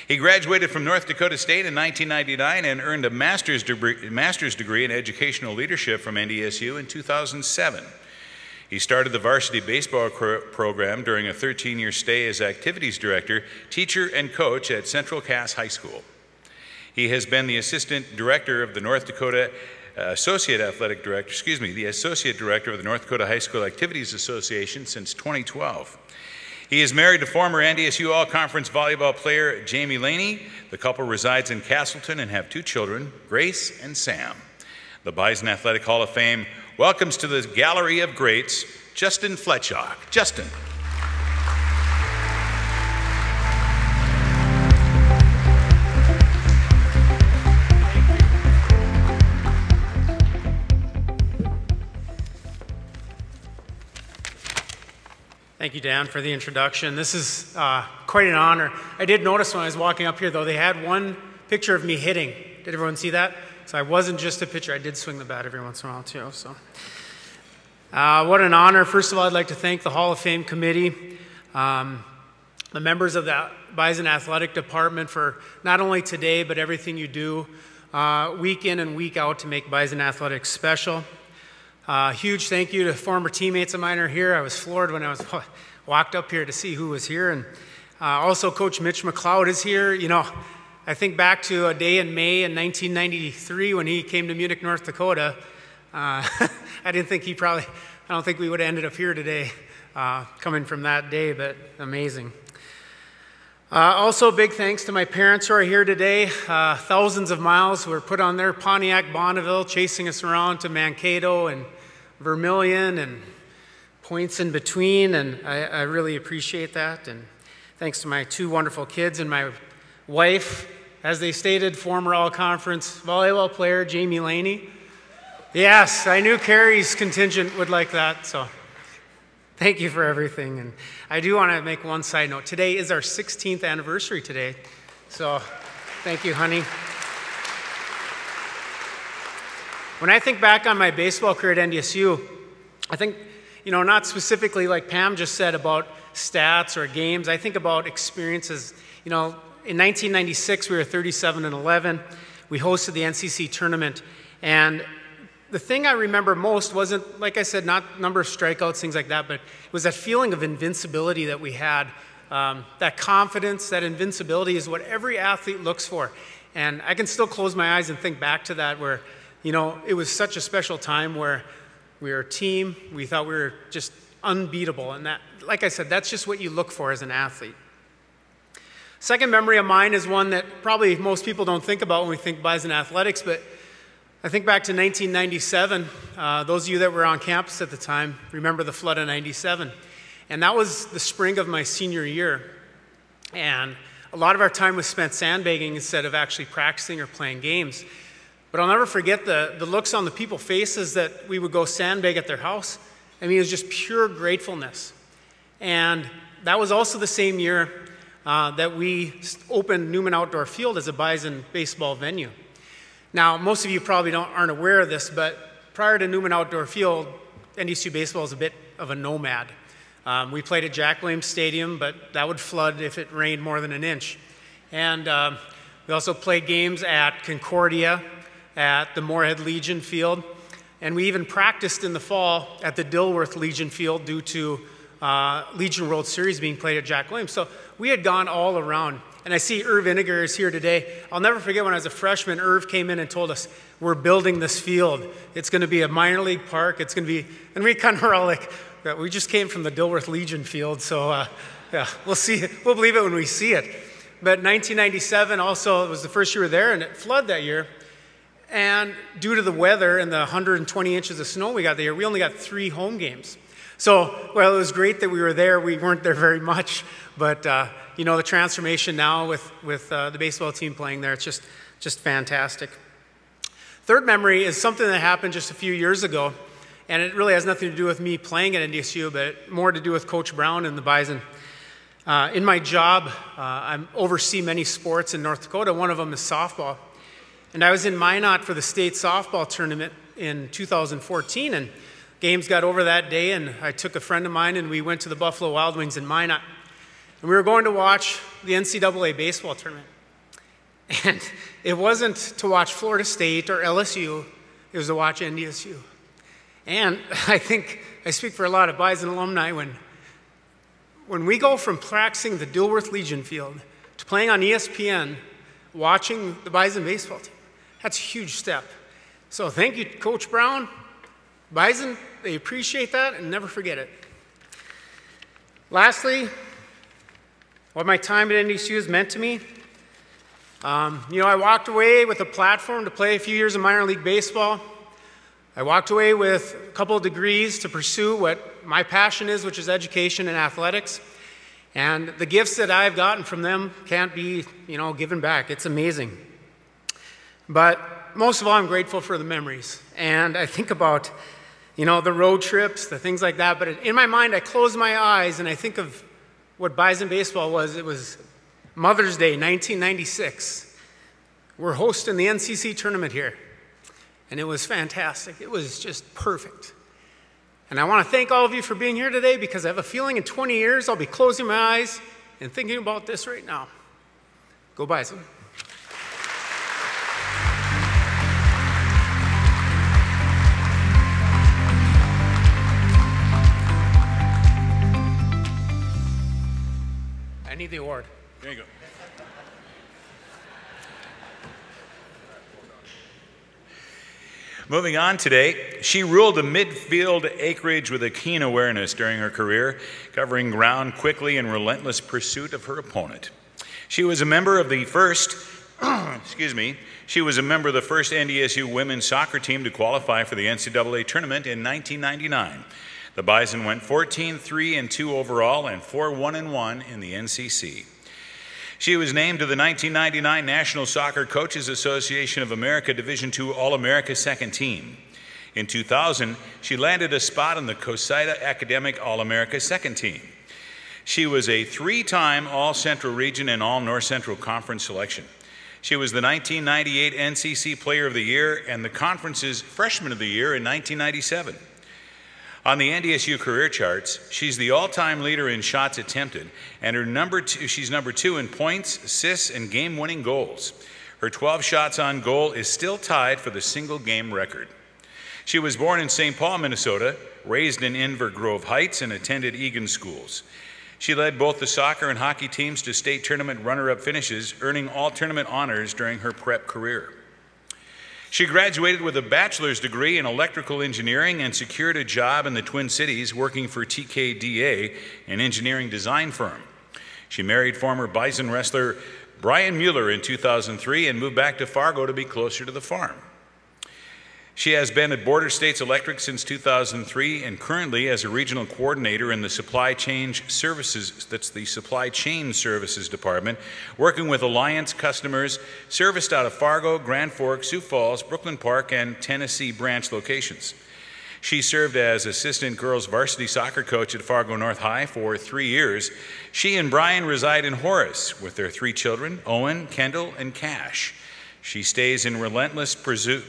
He graduated from North Dakota State in 1999 and earned a master's degree in educational leadership from NDSU in 2007. He started the varsity baseball program during a 13-year stay as activities director, teacher, and coach at Central Cass High School. He has been the assistant director of the North Dakota the associate director of the North Dakota High School Activities Association since 2012. He is married to former NDSU All-Conference volleyball player Jamie Laney. The couple resides in Castleton and have 2 children, Grace and Sam. The Bison Athletic Hall of Fame welcomes to the Gallery of Greats, Justin Fletschock. Justin. Thank you, Dan, for the introduction. This is quite an honor. I did notice when I was walking up here, though, they had one picture of me hitting. Did everyone see that? So I wasn't just a pitcher. I did swing the bat every once in a while, too. So, what an honor. First of all, I'd like to thank the Hall of Fame committee, the members of the Bison Athletic Department for not only today, but everything you do week in and week out to make Bison Athletics special. Huge thank you to former teammates of mine who are here. I was floored when I walked up here to see who was here. And also Coach Mitch McLeod is here. You know, I think back to a day in May in 1993 when he came to Munich, North Dakota. I don't think we would have ended up here today coming from that day, but amazing. Also, big thanks to my parents who are here today. Thousands of miles were put on their Pontiac Bonneville, chasing us around to Mankato and Vermilion and points in between, and I really appreciate that. And thanks to my 2 wonderful kids and my wife, as they stated, former all-conference volleyball player Jamie Laney. Yes, I knew Carrie's contingent would like that, so Thank you for everything. And I do want to make one side note. Today is our 16th anniversary today. So thank you, honey. When I think back on my baseball career at NDSU, I think, not specifically like Pam just said about stats or games. I think about experiences. In 1996, we were 37-11. We hosted the NCC tournament. And the thing I remember most wasn't, like I said, not number of strikeouts, things like that, but it was that feeling of invincibility that we had. That confidence, that invincibility is what every athlete looks for. And I can still close my eyes and think back to that where, it was such a special time where we were a team. We thought we were just unbeatable. And that, like I said, that's just what you look for as an athlete. Second memory of mine is one that probably most people don't think about when we think Bison athletics, but I think back to 1997. Those of you that were on campus at the time remember the flood of 97. And that was the spring of my senior year. And a lot of our time was spent sandbagging instead of actually practicing or playing games. But I'll never forget the looks on the people's faces that we would go sandbag at their house. I mean, it was just pure gratefulness. And that was also the same year that we opened Newman Outdoor Field as a Bison baseball venue. Now, most of you probably aren't aware of this, but prior to Newman Outdoor Field, NDSU baseball is a bit of a nomad. We played at Jack Williams Stadium, but that would flood if it rained more than an inch. And we also played games at Concordia, at the Moorhead Legion Field, and we even practiced in the fall at the Dilworth Legion Field due to Legion World Series being played at Jack Williams. So we had gone all around. And I see Irv Iniger is here today. I'll never forget when I was a freshman, Irv came in and told us, we're building this field. It's going to be a minor league park. It's going to be, and we kind of were all like, we just came from the Dilworth Legion Field, so yeah, we'll see it. We'll believe it when we see it. But 1997 also, it was the first year we were there, and it flooded that year. And due to the weather and the 120 inches of snow we got that year, we only got 3 home games. So, well, it was great that we were there. We weren't there very much, but the transformation now with the baseball team playing there, it's just fantastic. Third memory is something that happened just a few years ago, and it really has nothing to do with me playing at NDSU, but more to do with Coach Brown and the Bison. In my job, I oversee many sports in North Dakota. One of them is softball. And I was in Minot for the state softball tournament in 2014, and games got over that day, and I took a friend of mine, and we went to the Buffalo Wild Wings in Minot. And we were going to watch the NCAA baseball tournament. And it wasn't to watch Florida State or LSU, it was to watch NDSU. And I think I speak for a lot of Bison alumni when we go from practicing the Dilworth Legion Field to playing on ESPN, watching the Bison baseball team. That's a huge step. So thank you, Coach Brown. Bison, they appreciate that and never forget it. Lastly, what my time at NDSU has meant to me. I walked away with a platform to play a few years of minor league baseball. I walked away with a couple of degrees to pursue what my passion is, which is education and athletics. And the gifts that I've gotten from them can't be, given back. It's amazing. But most of all, I'm grateful for the memories. And I think about, the road trips, the things like that. But in my mind, I close my eyes and I think of what Bison baseball was. It was Mother's Day, 1996. We're hosting the NCC tournament here. And it was fantastic. It was just perfect. And I want to thank all of you for being here today because I have a feeling in 20 years I'll be closing my eyes and thinking about this right now. Go Bison. I need the award. There you go. Moving on today, she ruled the midfield acreage with a keen awareness during her career, covering ground quickly in relentless pursuit of her opponent. She was a member of the first, she was a member of the first NDSU women's soccer team to qualify for the NCAA tournament in 1999. The Bison went 14-3-2 overall and 4-1-1 in the NCC. She was named to the 1999 National Soccer Coaches Association of America Division II All-America Second Team. In 2000, she landed a spot on the COSIDA Academic All-America second team. She was a 3-time All-Central Region and All-North Central Conference selection. She was the 1998 NCC Player of the Year and the conference's Freshman of the Year in 1997. On the NDSU career charts, she's the all-time leader in shots attempted, and she's number 2 in points, assists, and game-winning goals. Her 12 shots on goal is still tied for the single-game record. She was born in St. Paul, Minnesota, raised in Inver Grove Heights, and attended Egan schools. She led both the soccer and hockey teams to state tournament runner-up finishes, earning all tournament honors during her prep career. She graduated with a bachelor's degree in electrical engineering and secured a job in the Twin Cities working for TKDA, an engineering design firm. She married former Bison wrestler Brian Mueller in 2003 and moved back to Fargo to be closer to the farm. She has been at Border States Electric since 2003 and currently as a regional coordinator in the Supply Chain Services, that's the Supply Chain Services Department, working with Alliance customers serviced out of Fargo, Grand Forks, Sioux Falls, Brooklyn Park, and Tennessee branch locations. She served as assistant girls varsity soccer coach at Fargo North High for 3 years. She and Brian reside in Horace with their 3 children, Owen, Kendall, and Cash. She stays in relentless pursuit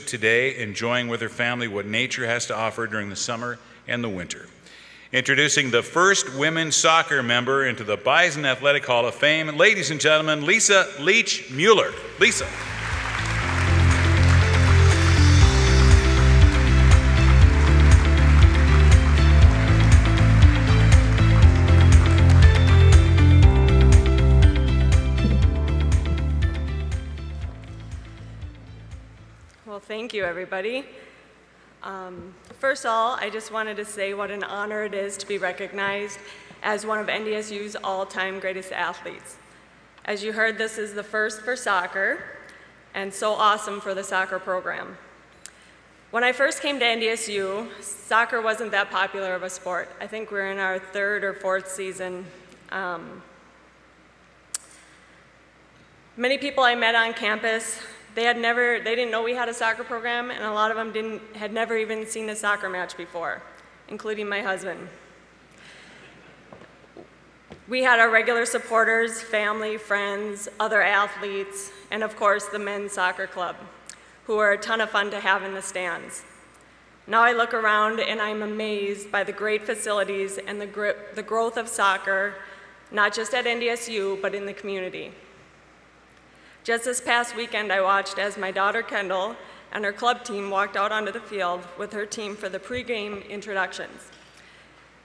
today, enjoying with her family what nature has to offer during the summer and the winter. Introducing the first women's soccer member into the Bison Athletic Hall of Fame, ladies and gentlemen, Lisa Leach Mueller. Lisa. Well, thank you, everybody. First of all, I just wanted to say what an honor it is to be recognized as one of NDSU's all-time greatest athletes. As you heard, this is the first for soccer, and so awesome for the soccer program. When I first came to NDSU, soccer wasn't that popular of a sport. I think we're in our 3rd or 4th season. Many people I met on campus, they didn't know we had a soccer program, and a lot of them had never even seen a soccer match before, including my husband. We had our regular supporters, family, friends, other athletes, and of course the men's soccer club, who are a ton of fun to have in the stands. Now I look around and I'm amazed by the great facilities and the growth of soccer, not just at NDSU, but in the community. Just this past weekend, I watched as my daughter Kendall and her club team walked out onto the field with her team for the pregame introductions.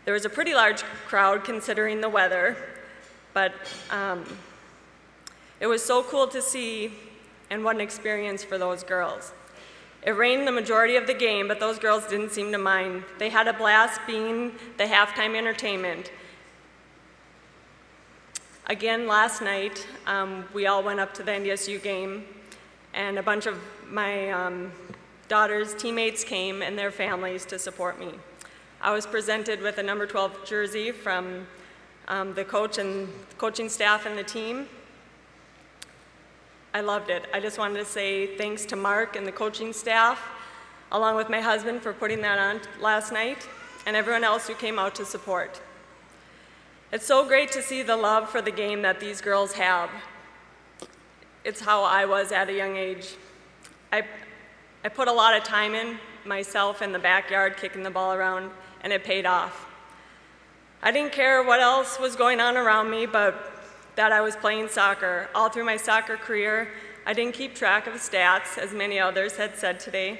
There was a pretty large crowd considering the weather, but it was so cool to see, and what an experience for those girls. It rained the majority of the game, but those girls didn't seem to mind. They had a blast being the halftime entertainment. Again, last night, we all went up to the NDSU game, and a bunch of my daughter's teammates came and their families to support me. I was presented with a number 12 jersey from the coach and coaching staff and the team. I loved it. I just wanted to say thanks to Mark and the coaching staff, along with my husband for putting that on last night, and everyone else who came out to support. It's so great to see the love for the game that these girls have. It's how I was at a young age. I put a lot of time in myself in the backyard kicking the ball around, and it paid off. I didn't care what else was going on around me, but that I was playing soccer. All through my soccer career, I didn't keep track of stats, as many others had said today.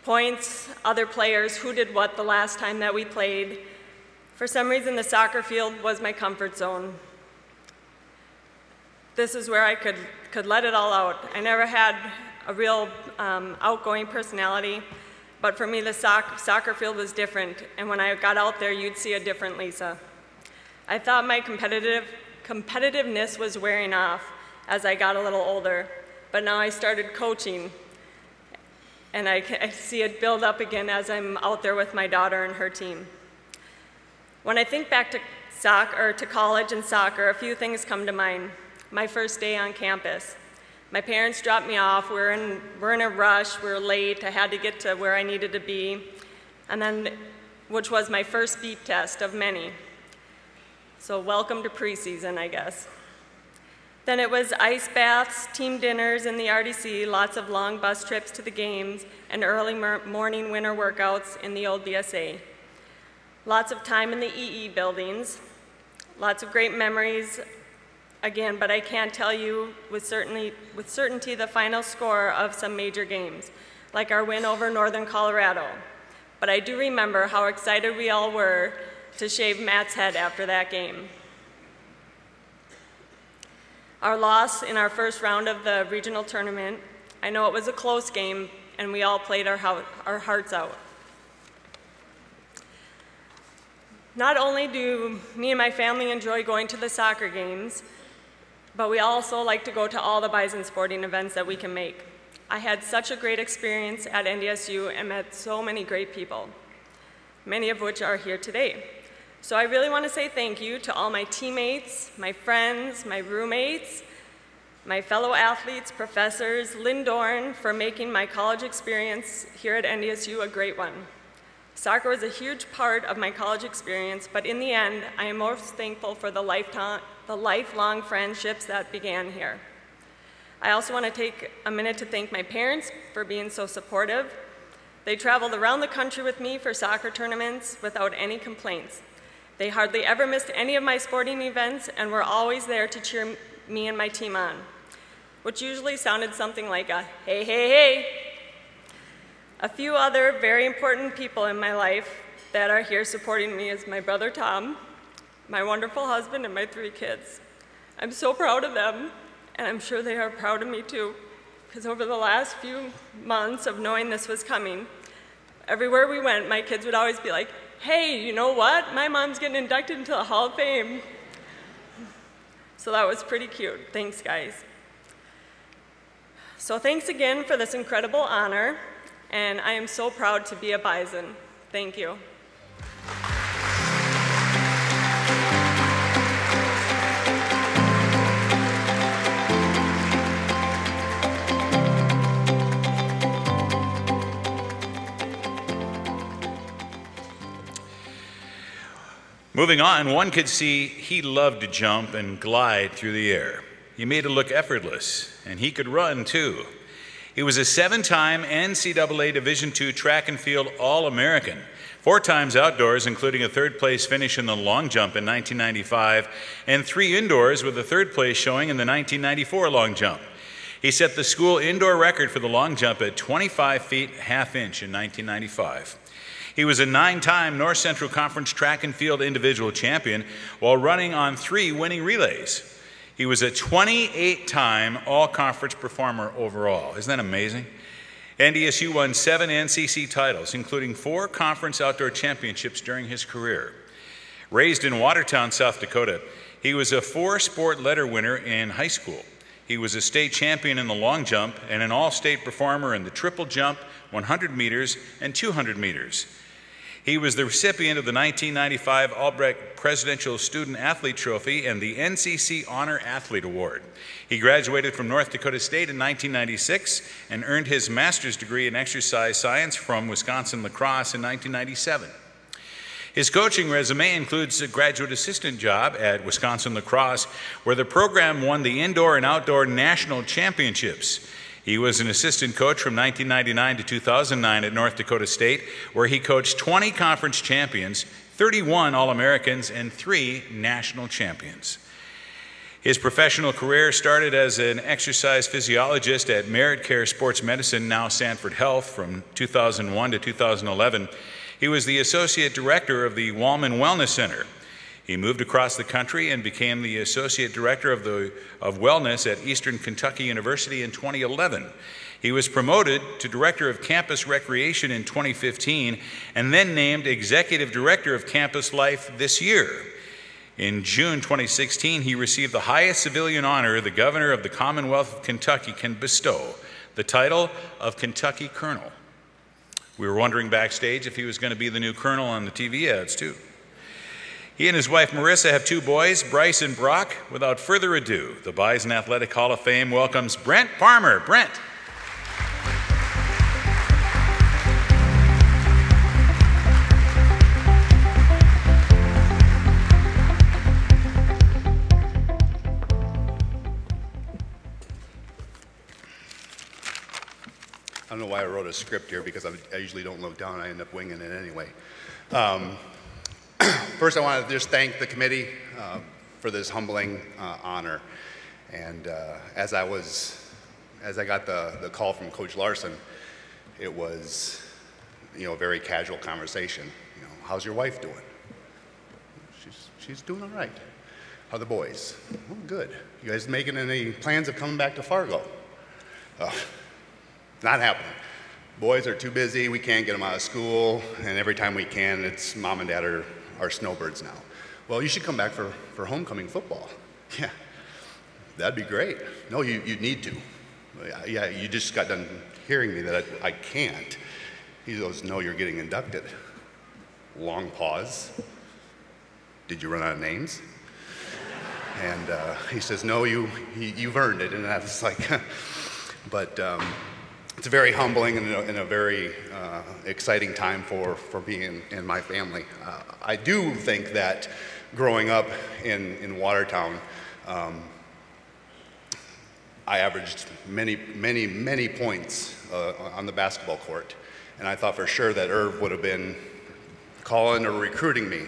Points, other players, who did what the last time that we played. For some reason, the soccer field was my comfort zone. This is where I could let it all out. I never had a real outgoing personality, but for me, the soccer field was different, and when I got out there, you'd see a different Lisa. I thought my competitiveness was wearing off as I got a little older, but now I started coaching, and I see it build up again as I'm out there with my daughter and her team. When I think back to college and soccer, a few things come to mind. My first day on campus. My parents dropped me off. We're in a rush. We're late. I had to get to where I needed to be, and then, which was my first beep test of many. So welcome to preseason, I guess. Then it was ice baths, team dinners in the RDC, lots of long bus trips to the games, and early morning winter workouts in the old DSA. Lots of time in the EE buildings, lots of great memories, again, but I can't tell you with certainty the final score of some major games, like our win over Northern Colorado. But I do remember how excited we all were to shave Matt's head after that game. Our loss in our first round of the regional tournament, I know it was a close game, and we all played our hearts out. Not only do me and my family enjoy going to the soccer games, but we also like to go to all the Bison sporting events that we can make. I had such a great experience at NDSU and met so many great people, many of which are here today. So I really want to say thank you to all my teammates, my friends, my roommates, my fellow athletes, professors, Lynn Dorn, for making my college experience here at NDSU a great one. Soccer was a huge part of my college experience, but in the end, I am most thankful for the lifelong friendships that began here. I also want to take a minute to thank my parents for being so supportive. They traveled around the country with me for soccer tournaments without any complaints. They hardly ever missed any of my sporting events and were always there to cheer me and my team on, which usually sounded something like a hey, hey, hey. A few other very important people in my life that are here supporting me is my brother Tom, my wonderful husband, and my 3 kids. I'm so proud of them, and I'm sure they are proud of me too, because over the last few months of knowing this was coming, everywhere we went, my kids would always be like, hey, you know what? My mom's getting inducted into the Hall of Fame. So that was pretty cute. Thanks, guys. So thanks again for this incredible honor, and I am so proud to be a Bison. Thank you. Moving on, one could see he loved to jump and glide through the air. He made it look effortless, and he could run too. He was a 7-time NCAA Division II track and field All-American, 4 times outdoors, including a 3rd-place finish in the long jump in 1995, and 3 indoors with a 3rd-place showing in the 1994 long jump. He set the school indoor record for the long jump at 25 feet, ½ inch in 1995. He was a 9-time North Central Conference track and field individual champion while running on 3 winning relays. He was a 28-time all-conference performer overall. Isn't that amazing? NDSU won 7 NCC titles, including 4 conference outdoor championships during his career. Raised in Watertown, South Dakota, he was a 4-sport letter winner in high school. He was a state champion in the long jump and an all-state performer in the triple jump, 100 meters, and 200 meters. He was the recipient of the 1995 Albrecht Presidential Student Athlete Trophy and the NCC Honor Athlete Award. He graduated from North Dakota State in 1996 and earned his master's degree in exercise science from Wisconsin Lacrosse in 1997. His coaching resume includes a graduate assistant job at Wisconsin Lacrosse, where the program won the indoor and outdoor national championships. He was an assistant coach from 1999 to 2009 at North Dakota State, where he coached 20 conference champions, 31 All-Americans, and 3 national champions. His professional career started as an exercise physiologist at Merit Care Sports Medicine, now Sanford Health, from 2001 to 2011. He was the associate director of the Wallman Wellness Center. He moved across the country and became the Associate Director of Wellness at Eastern Kentucky University in 2011. He was promoted to Director of Campus Recreation in 2015 and then named Executive Director of Campus Life this year. In June 2016, he received the highest civilian honor the Governor of the Commonwealth of Kentucky can bestow, the title of Kentucky Colonel. We were wondering backstage if he was going to be the new colonel on the TV ads, too. He and his wife Marissa have 2 boys, Bryce and Brock. Without further ado, the Bison Athletic Hall of Fame welcomes Brent Farmer. Brent. I don't know why I wrote a script here because I usually don't look down. I end up winging it anyway. First, I want to just thank the committee for this humbling honor. And as I got the call from Coach Larson, it was, a very casual conversation. How's your wife doing? She's doing all right. How are the boys? Oh, good. You guys making any plans of coming back to Fargo? Not happening. Boys are too busy, we can't get them out of school, and every time we can, it's mom and dad are snowbirds now. Well, you should come back for homecoming football. Yeah, that'd be great. No, you need to. Yeah, you just got done hearing me that I can't. He goes, no, you're getting inducted. Long pause. Did you run out of names? And he says, no, you've earned it. And I was like, but it's very humbling and a very exciting time for being in my family. I do think that growing up in Watertown, I averaged many points on the basketball court. And I thought for sure that Irv would have been calling or recruiting me.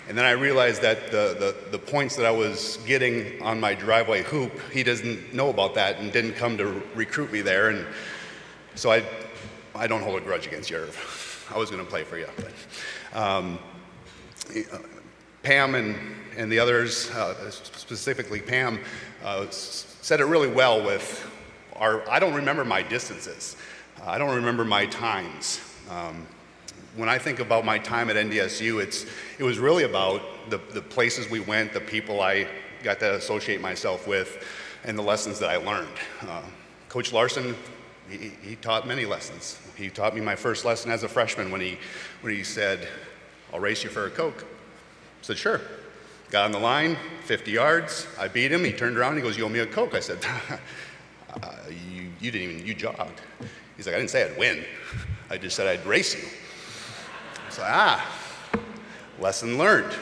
And then I realized that the points that I was getting on my driveway hoop, he doesn't know about that and didn't come to recruit me there. And so I don't hold a grudge against you, Irv. I was going to play for you. But, Pam and the others, specifically Pam, said it really well with I don't remember my distances. I don't remember my times. When I think about my time at NDSU, it was really about the places we went, the people I got to associate myself with, and the lessons that I learned. Coach Larson, he taught many lessons. He taught me my first lesson as a freshman when he said, I'll race you for a Coke. I said, sure. Got on the line, 50 yards. I beat him. He turned around. He goes, you owe me a Coke. I said, you jogged. He's like, I didn't say I'd win. I just said I'd race you. So, lesson learned.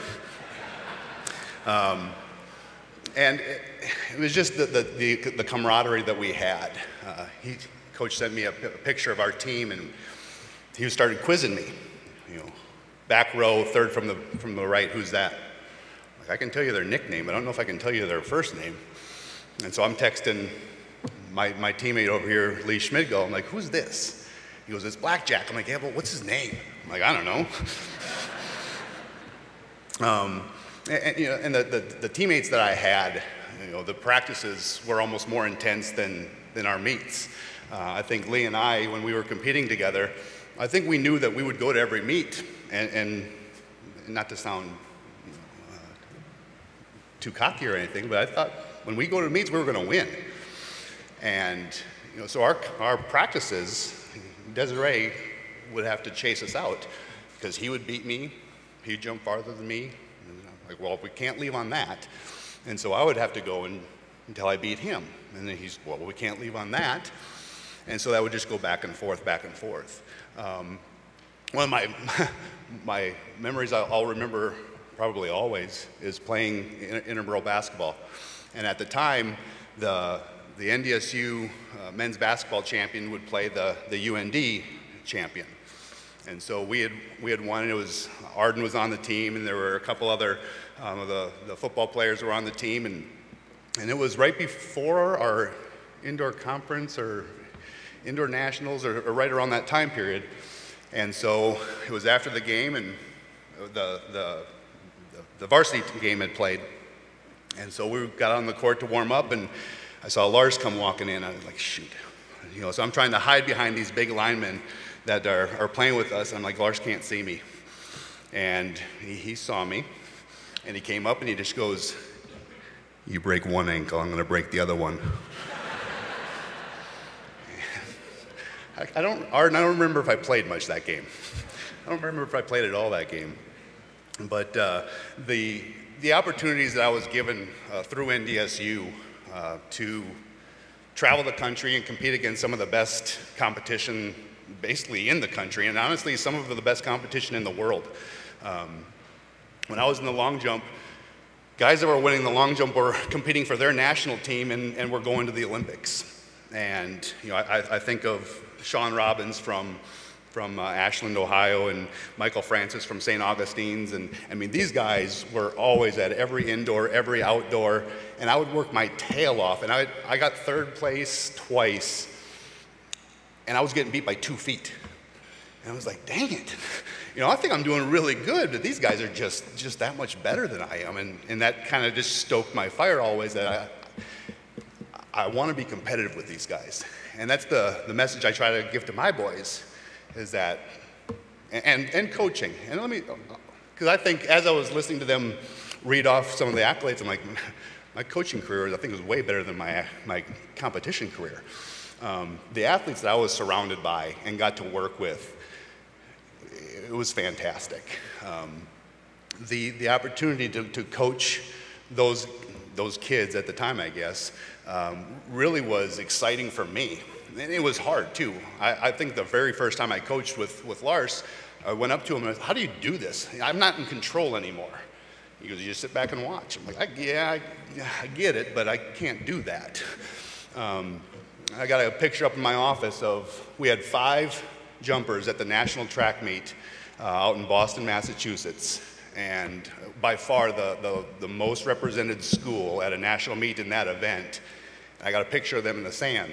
And it was just the camaraderie that we had. Coach sent me a picture of our team, and he started quizzing me. Back row, third from the right, who's that? Like, I can tell you their nickname, I don't know if I can tell you their first name. And so I'm texting my teammate over here, Leach Mueller. I'm like, who's this? He goes, it's Blackjack. I'm like, yeah, but what's his name? I'm like, I don't know. And the teammates that I had, the practices were almost more intense than our meets. I think Lee and I, when we were competing together, I think we knew that we would go to every meet, and not to sound too cocky or anything, but I thought when we go to meets, we were going to win. And so our practices, Desiree would have to chase us out because he would beat me, he'd jump farther than me. And I'm like, well, we can't leave on that. And so I would have to go until I beat him. And then he's, well, we can't leave on that. And so that would just go back and forth, back and forth. One of my memories I'll remember probably always is playing intramural basketball. And at the time, the NDSU men's basketball champion would play the UND champion. And so we had won, and it was, Arden was on the team, and there were a couple other of the football players were on the team, and it was right before our indoor conference or indoor nationals or right around that time period. And so it was after the game, and the varsity game had played. And so we got on the court to warm up, and I saw Lars come walking in. I was like, shoot. So I'm trying to hide behind these big linemen that are playing with us. I'm like, Lars can't see me. And he saw me, and he came up, and he just goes, you break one ankle, I'm going to break the other one. I don't remember if I played much that game. I don't remember if I played at all that game. But the opportunities that I was given through NDSU to travel the country and compete against some of the best competition basically in the country, and honestly some of the best competition in the world. When I was in the long jump, guys that were winning the long jump were competing for their national team and were going to the Olympics. And you know, I think of Sean Robbins from Ashland, Ohio, and Michael Francis from St. Augustine's. And I mean, these guys were always at every indoor, every outdoor, and I would work my tail off. And I got third place twice, and I was getting beat by 2 feet. And I was like, dang it. You know, I think I'm doing really good, but these guys are just that much better than I am. And that kind of just stoked my fire always, that I want to be competitive with these guys. And that's the message I try to give to my boys, is that, and coaching. And let me, because I think as I was listening to them read off some of the accolades, I'm like, my coaching career, I think, was way better than my competition career. The athletes that I was surrounded by and got to work with, it was fantastic. The opportunity to coach those kids at the time, I guess, really was exciting for me. And it was hard too. I think the very first time I coached with Lars, I went up to him and I said, how do you do this? I'm not in control anymore. He goes, you just sit back and watch. I'm like, I get it, but I can't do that. I got a picture up in my office of, we had 5 jumpers at the national track meet out in Boston, Massachusetts. And by far the most represented school at a national meet in that event. I got a picture of them in the sand.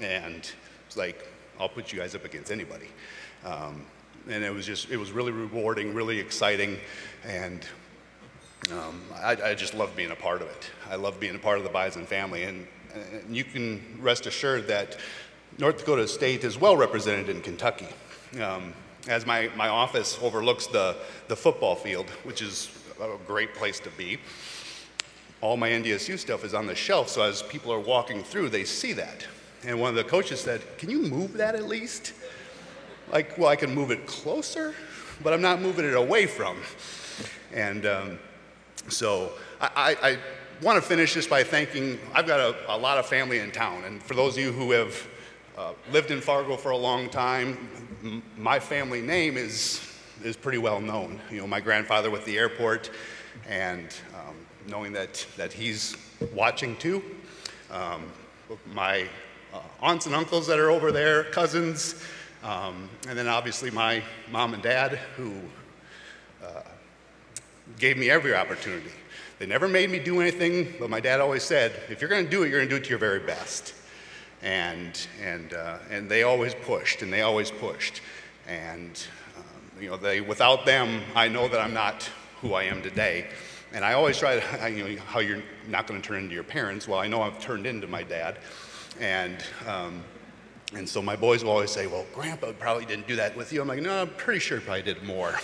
And it's like, I'll put you guys up against anybody. And it was really rewarding, really exciting. And I just love being a part of it. I love being a part of the Bison family. And you can rest assured that North Dakota State is well represented in Kentucky. As my office overlooks the football field, which is a great place to be, all my NDSU stuff is on the shelf, so as people are walking through, they see that. And one of the coaches said, can you move that at least? Like, well, I can move it closer, but I'm not moving it away from. And so I want to finish this by thanking, I've got a lot of family in town, and for those of you who have lived in Fargo for a long time, my family name is pretty well known. You know, my grandfather with the airport, and knowing that he's watching too. My aunts and uncles that are over there, cousins, and then obviously my mom and dad, who gave me every opportunity. They never made me do anything, but my dad always said, if you're going to do it, you're going to do it to your very best. And they always pushed, and they always pushed. And you know, without them, I know that I'm not who I am today. And I always try to, you know, how you're not going to turn into your parents. Well, I know I've turned into my dad. And so my boys will always say, well, Grandpa probably didn't do that with you. I'm like, no, I'm pretty sure he probably did more.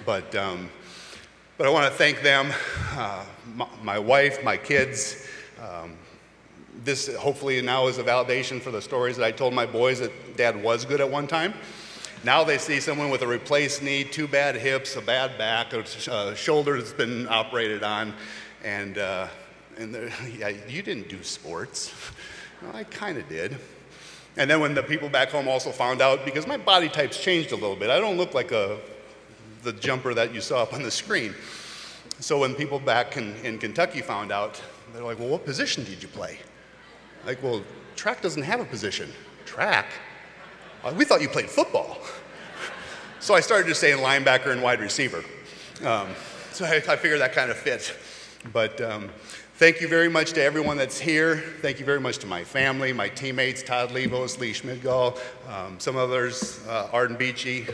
But I want to thank them, my wife, my kids. This hopefully now is a validation for the stories that I told my boys that Dad was good at one time. Now they see someone with a replaced knee, 2 bad hips, a bad back, a shoulder that's been operated on, and yeah, you didn't do sports. Well, I kind of did. And then when the people back home also found out, because my body type's changed a little bit, I don't look like the jumper that you saw up on the screen. So when people back in Kentucky found out, they're like, well, what position did you play? Like, well, track doesn't have a position. Track? We thought you played football. So I started just saying linebacker and wide receiver. So I figured that kind of fit. But thank you very much to everyone that's here. Thank you very much to my family, my teammates, Todd Levos, Leach Mueller, some others, Arden Beachy.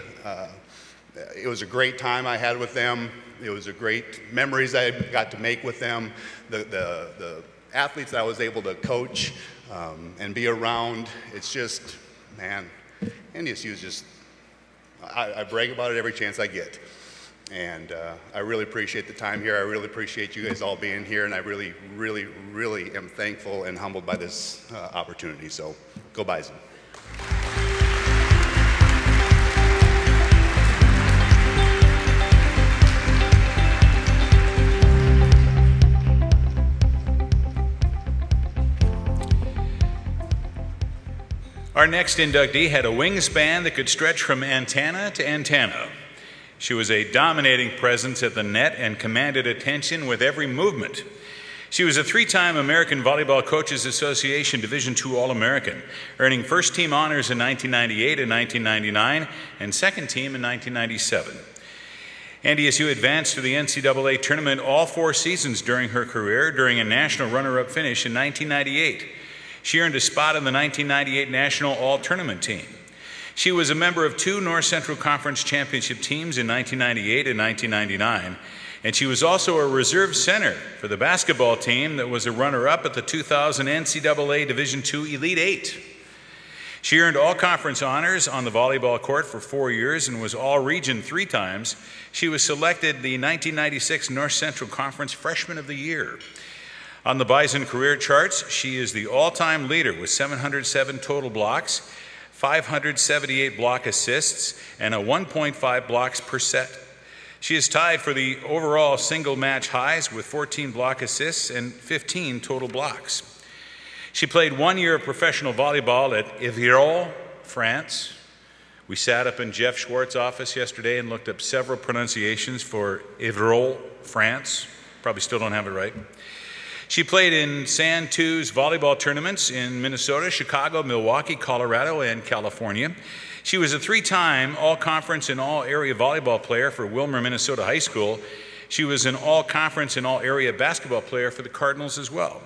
It was a great time I had with them. It was a great memories I got to make with them. The athletes that I was able to coach and be around, it's just, man, NDSU is just, I brag about it every chance I get. And I really appreciate the time here. I really appreciate you guys all being here, and I really, really, really am thankful and humbled by this opportunity. So go Bison. Our next inductee had a wingspan that could stretch from antenna to antenna. She was a dominating presence at the net and commanded attention with every movement. She was a three-time American Volleyball Coaches Association Division II All-American, earning first-team honors in 1998 and 1999 and second-team in 1997. NDSU advanced to the NCAA tournament all 4 seasons during her career, during a national runner-up finish in 1998. She earned a spot on the 1998 National All-Tournament team. She was a member of 2 North Central Conference championship teams in 1998 and 1999, and she was also a reserve center for the basketball team that was a runner-up at the 2000 NCAA Division II Elite 8. She earned all-conference honors on the volleyball court for 4 years and was all-region 3 times. She was selected the 1996 North Central Conference Freshman of the Year. On the Bison career charts, she is the all-time leader with 707 total blocks, 578 block assists, and a 1.5 blocks per set. She is tied for the overall single match highs with 14 block assists and 15 total blocks. She played 1 year of professional volleyball at Évreux, France. We sat up in Jeff Schwartz's office yesterday and looked up several pronunciations for Évreux, France. Probably still don't have it right. She played in Sand 2's volleyball tournaments in Minnesota, Chicago, Milwaukee, Colorado, and California. She was a 3-time all-conference and all-area volleyball player for Wilmer, Minnesota High School. She was an all-conference and all-area basketball player for the Cardinals as well.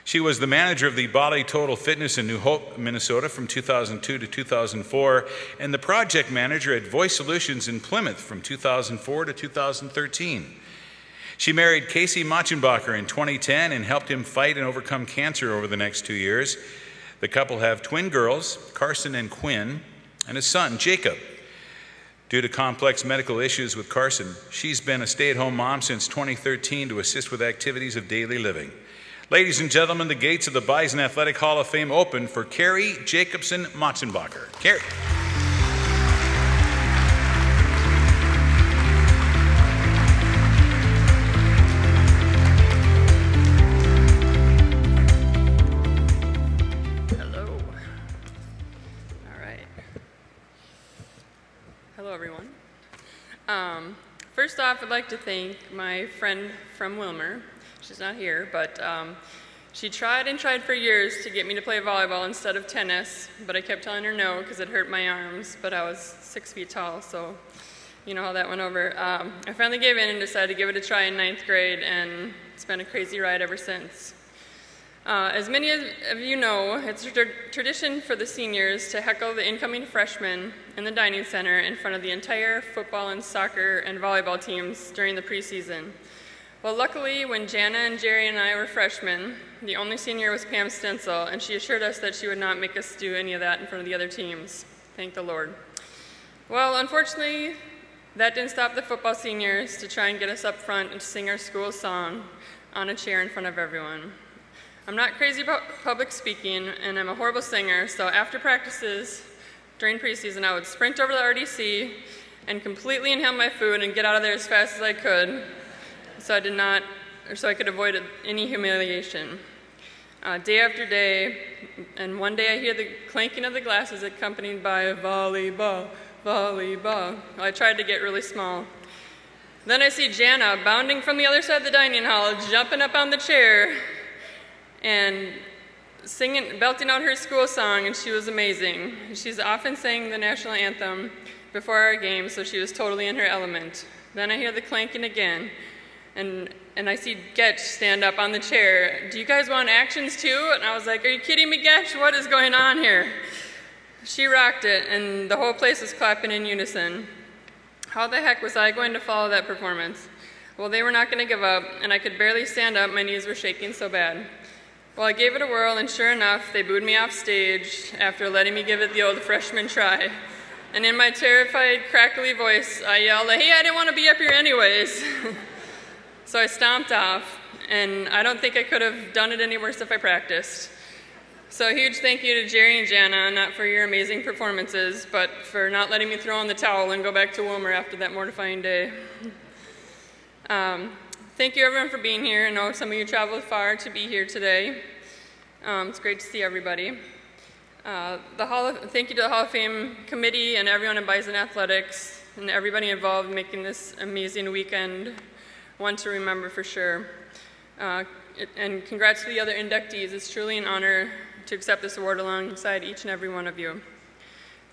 She was the manager of the Bali Total Fitness in New Hope, Minnesota from 2002 to 2004, and the project manager at Voice Solutions in Plymouth from 2004 to 2013. She married Casey Motschenbacher in 2010 and helped him fight and overcome cancer over the next 2 years. The couple have twin girls, Carson and Quinn, and a son, Jacob. Due to complex medical issues with Carson, she's been a stay-at-home mom since 2013 to assist with activities of daily living. Ladies and gentlemen, the gates of the Bison Athletic Hall of Fame open for Carrie Jacobson Motschenbacher. Carrie. First off, I'd like to thank my friend from Wilmer. She's not here, but she tried and tried for years to get me to play volleyball instead of tennis, but I kept telling her no because it hurt my arms, but I was 6 feet tall, so you know how that went over. I finally gave in and decided to give it a try in 9th grade, and it's been a crazy ride ever since. As many of you know, it's a tradition for the seniors to heckle the incoming freshmen in the dining center in front of the entire football and soccer and volleyball teams during the preseason. Well, luckily, when Jana and Jerry and I were freshmen, the only senior was Pam Stencil, and she assured us that she would not make us do any of that in front of the other teams. Thank the Lord. Well, unfortunately, that didn't stop the football seniors to try and get us up front and to sing our school song on a chair in front of everyone. I'm not crazy about public speaking, and I'm a horrible singer, so after practices during preseason, I would sprint over to the RDC and completely inhale my food and get out of there as fast as I could, so I could avoid any humiliation. Day after day, and one day I hear the clanking of the glasses accompanied by volleyball, volleyball. Well, I tried to get really small. Then I see Jana bounding from the other side of the dining hall, jumping up on the chair, and singing, belting out her school song, and she was amazing. She's often sang the national anthem before our game, so she was totally in her element. Then I hear the clanking again, and I see Getch stand up on the chair. Do you guys want actions too? And I was like, are you kidding me, Getch? What is going on here? She rocked it, and the whole place was clapping in unison. How the heck was I going to follow that performance? Well, they were not going to give up, and I could barely stand up. My knees were shaking so bad. Well, I gave it a whirl, and sure enough, they booed me off stage after letting me give it the old freshman try. And in my terrified, crackly voice, I yelled, hey, I didn't want to be up here anyways. So I stomped off, and I don't think I could have done it any worse if I practiced. So a huge thank you to Jerry and Jana, not for your amazing performances, but for not letting me throw in the towel and go back to Wilmer after that mortifying day. Thank you everyone for being here. I know some of you traveled far to be here today. It's great to see everybody. Thank you to the Hall of Fame committee and everyone in Bison Athletics and everybody involved in making this amazing weekend one to remember for sure. And congrats to the other inductees. It's truly an honor to accept this award alongside each and every one of you.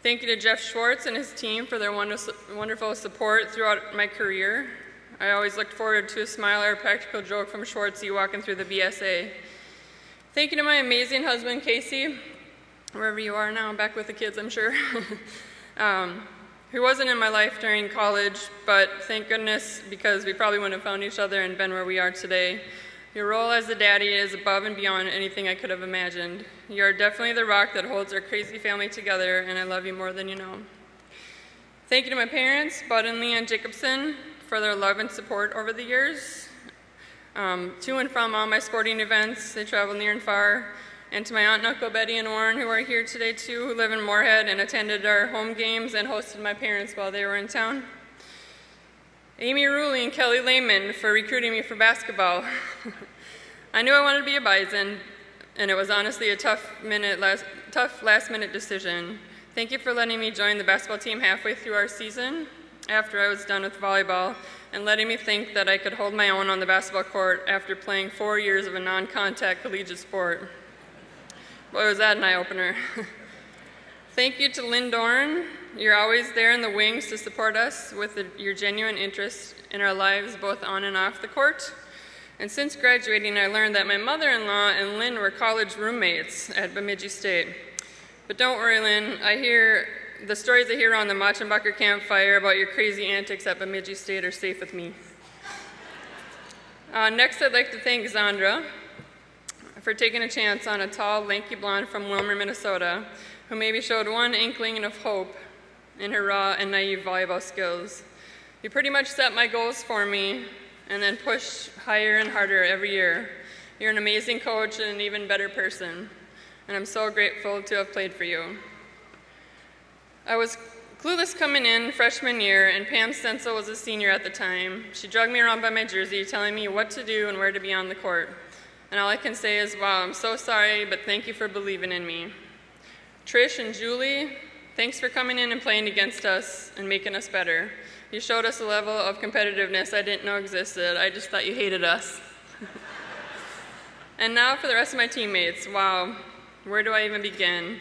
Thank you to Jeff Schwartz and his team for their wonderful support throughout my career. I always looked forward to a smile or a practical joke from Schwartzy walking through the BSA. Thank you to my amazing husband, Casey, wherever you are now, back with the kids, I'm sure, who wasn't in my life during college, but thank goodness because we probably wouldn't have found each other and been where we are today. Your role as a daddy is above and beyond anything I could have imagined. You are definitely the rock that holds our crazy family together, and I love you more than you know. Thank you to my parents, Bud and Leanne Jacobson, for their love and support over the years. To and from all my sporting events, they travel near and far. And to my aunt and uncle Betty and Warren, who are here today too, who live in Moorhead and attended our home games and hosted my parents while they were in town. Amy Ruley and Kelly Lehman for recruiting me for basketball. I knew I wanted to be a Bison, and it was honestly a tough last-minute decision. Thank you for letting me join the basketball team halfway through our season after I was done with volleyball, and letting me think that I could hold my own on the basketball court after playing 4 years of a non-contact collegiate sport. Boy, was that an eye-opener. Thank you to Lynn Dorn. You're always there in the wings to support us with your genuine interest in our lives, both on and off the court. And since graduating, I learned that my mother-in-law and Lynn were college roommates at Bemidji State. But don't worry, Lynn. The stories I hear on the Motschenbacher campfire about your crazy antics at Bemidji State are safe with me. Next, I'd like to thank Zandra for taking a chance on a tall, lanky blonde from Wilmer, Minnesota, who maybe showed one inkling of hope in her raw and naive volleyball skills. You pretty much set my goals for me and then pushed higher and harder every year. You're an amazing coach and an even better person, and I'm so grateful to have played for you. I was clueless coming in freshman year, and Pam Stencil was a senior at the time. She dragged me around by my jersey, telling me what to do and where to be on the court. And all I can say is, wow, I'm so sorry, but thank you for believing in me. Trish and Julie, thanks for coming in and playing against us and making us better. You showed us a level of competitiveness I didn't know existed. I just thought you hated us. And now for the rest of my teammates. Wow, where do I even begin?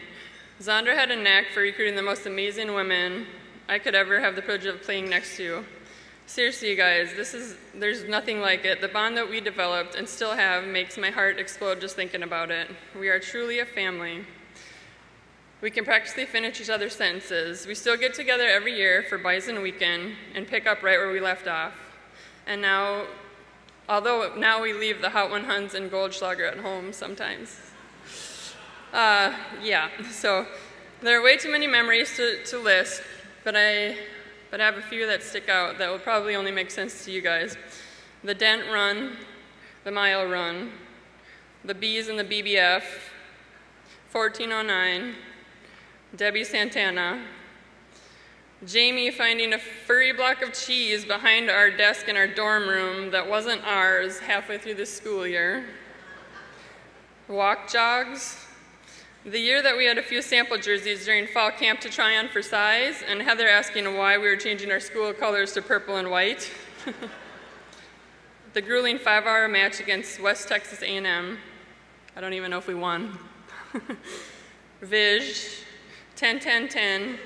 Zandra had a knack for recruiting the most amazing women I could ever have the privilege of playing next to. Seriously, you guys, there's nothing like it. The bond that we developed and still have makes my heart explode just thinking about it. We are truly a family. We can practically finish each other's sentences. We still get together every year for Bison weekend and pick up right where we left off. And now, although now we leave the Hot 100s and Goldschlager at home sometimes. Yeah, so there are way too many memories to list, but I have a few that stick out that will probably only make sense to you guys. The Dent Run, the Mile Run, the Bees and the BBF, 1409, Debbie Santana, Jamie finding a furry block of cheese behind our desk in our dorm room that wasn't ours halfway through the school year, walk jogs, the year that we had a few sample jerseys during fall camp to try on for size, and Heather asking why we were changing our school colors to purple and white. The grueling 5-hour match against West Texas A&M. I don't even know if we won. Viz, 10-10-10,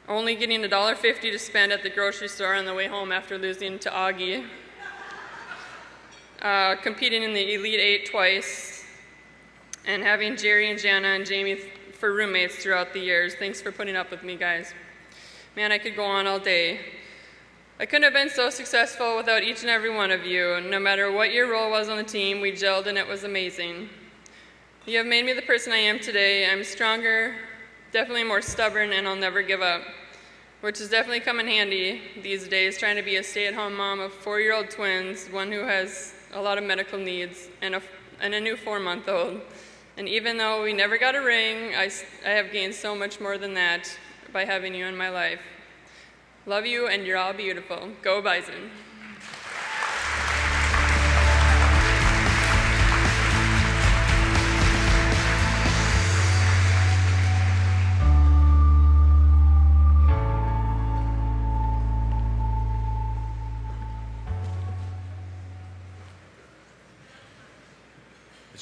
only getting $1.50 to spend at the grocery store on the way home after losing to Augie. Competing in the Elite Eight twice, and having Jerry and Jana and Jamie for roommates throughout the years. Thanks for putting up with me, guys. Man, I could go on all day. I couldn't have been so successful without each and every one of you. No matter what your role was on the team, we gelled and it was amazing. You have made me the person I am today. I'm stronger, definitely more stubborn, and I'll never give up, which has definitely come in handy these days, trying to be a stay-at-home mom of 4-year-old twins, one who has a lot of medical needs, and a new 4-month-old. And even though we never got a ring, I have gained so much more than that by having you in my life. Love you, and you're all beautiful. Go Bison.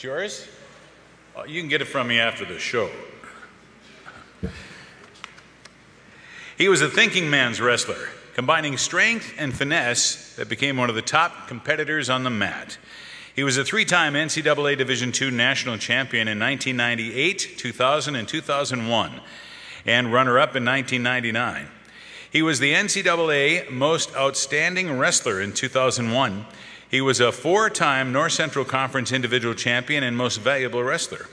yours? Oh, you can get it from me after the show. He was a thinking man's wrestler, combining strength and finesse that became one of the top competitors on the mat. He was a three-time NCAA Division II national champion in 1998, 2000, and 2001, and runner-up in 1999. He was the NCAA Most Outstanding Wrestler in 2001. He was a four-time North Central Conference Individual Champion and Most Valuable Wrestler.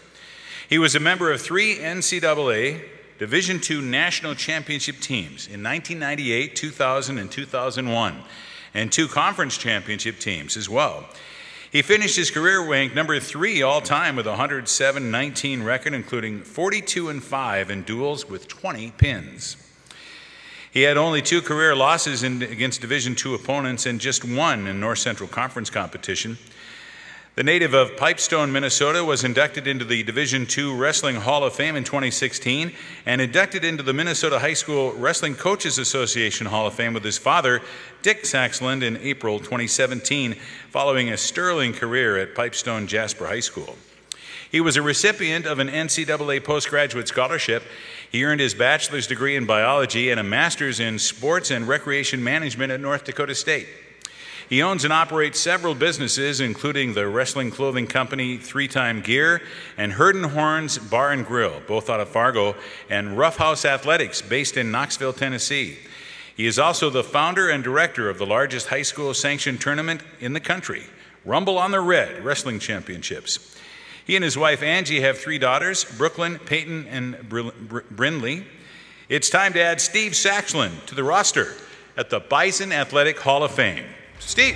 He was a member of three NCAA Division II national championship teams in 1998, 2000, and 2001, and two conference championship teams as well. He finished his career ranked number 3 all-time with a 107-19 record, including 42-5 in duels with 20 pins. He had only 2 career losses against Division II opponents and just 1 in North Central Conference competition. The native of Pipestone, Minnesota, was inducted into the Division II Wrestling Hall of Fame in 2016 and inducted into the Minnesota High School Wrestling Coaches Association Hall of Fame with his father, Dick Saxlund, in April 2017, following a sterling career at Pipestone Jasper High School. He was a recipient of an NCAA postgraduate scholarship. He earned his bachelor's degree in biology and a master's in sports and recreation management at North Dakota State. He owns and operates several businesses, including the wrestling clothing company 3-Time Gear and Herd and Horns Bar and Grill, both out of Fargo, and Rough House Athletics, based in Knoxville, Tennessee. He is also the founder and director of the largest high school sanctioned tournament in the country, Rumble on the Red Wrestling Championships. He and his wife Angie have 3 daughters, Brooklyn, Peyton, and Brindley. It's time to add Steve Saxlund to the roster at the Bison Athletic Hall of Fame. Steve.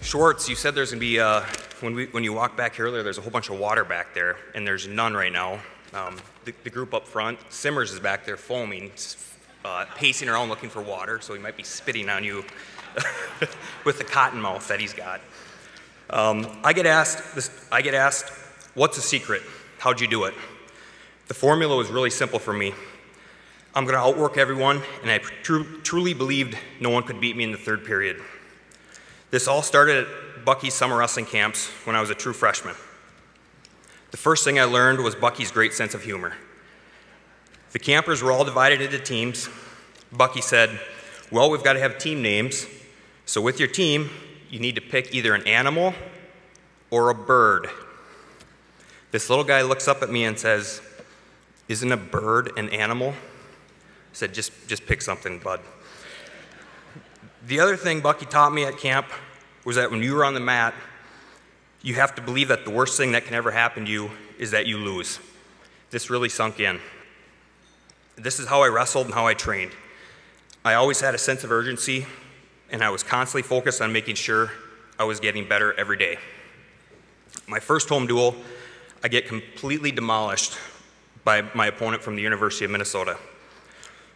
Schwartz, you said there's going to be, when you walk back here earlier, there's a whole bunch of water back there, and there's none right now. The group up front, Simmers is back there foaming, pacing around looking for water, so he might be spitting on you with the cotton mouth that he's got. I get asked, what's the secret? How'd you do it? The formula was really simple for me. I'm going to outwork everyone, and I truly believed no one could beat me in the third period. This all started at Bucky's summer wrestling camps when I was a true freshman. The first thing I learned was Bucky's great sense of humor. The campers were all divided into teams. Bucky said, well, we've got to have team names, so with your team, you need to pick either an animal or a bird. This little guy looks up at me and says, isn't a bird an animal? I said, just pick something, bud. The other thing Bucky taught me at camp was that when you were on the mat, you have to believe that the worst thing that can ever happen to you is that you lose. This really sunk in. This is how I wrestled and how I trained. I always had a sense of urgency, and I was constantly focused on making sure I was getting better every day. My first home duel, I get completely demolished by my opponent from the University of Minnesota.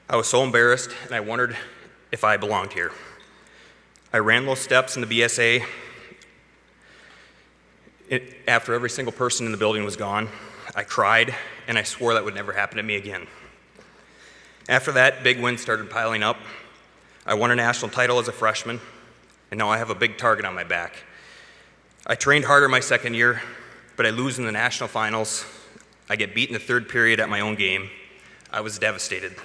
I was so embarrassed, and I wondered if I belonged here. I ran those steps in the BSA. After every single person in the building was gone, I cried, and I swore that would never happen to me again. After that, big wins started piling up. I won a national title as a freshman, and now I have a big target on my back. I trained harder my second year, but I lose in the national finals. I get beat in the third period at my own game. I was devastated.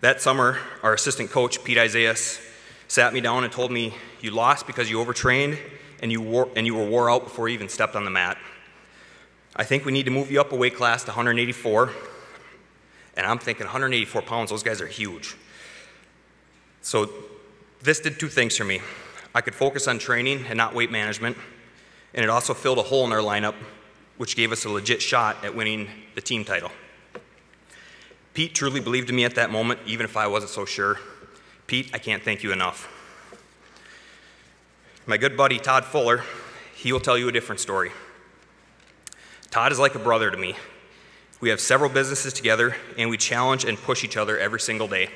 That summer, our assistant coach, Pete Isaias, sat me down and told me, you lost because you overtrained and you were wore out before you even stepped on the mat. I think we need to move you up a weight class to 184. And I'm thinking 184 pounds, those guys are huge. So this did 2 things for me. I could focus on training and not weight management, and it also filled a hole in our lineup, which gave us a legit shot at winning the team title. Pete truly believed in me at that moment, even if I wasn't so sure. Pete, I can't thank you enough. My good buddy, Todd Fuller, he will tell you a different story. Todd is like a brother to me. We have several businesses together, and we challenge and push each other every single day.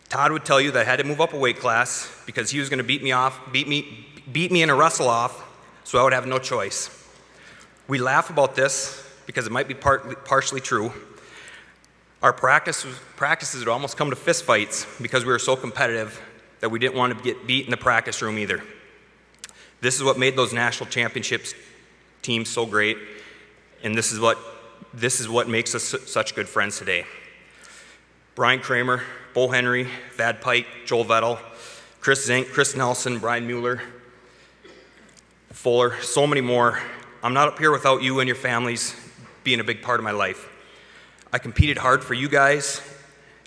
Todd would tell you that I had to move up a weight class because he was going to beat me in a wrestle-off, so I would have no choice. We laugh about this because it might be partially true. Our practices would almost come to fistfights because we were so competitive that we didn't want to get beat in the practice room either. This is what made those national championships teams so great, and this is what makes us such good friends today. Brian Kramer, Bo Henry, Thad Pike, Joel Vettel, Chris Zink, Chris Nelson, Brian Mueller, Fuller, so many more. I'm not up here without you and your families being a big part of my life. I competed hard for you guys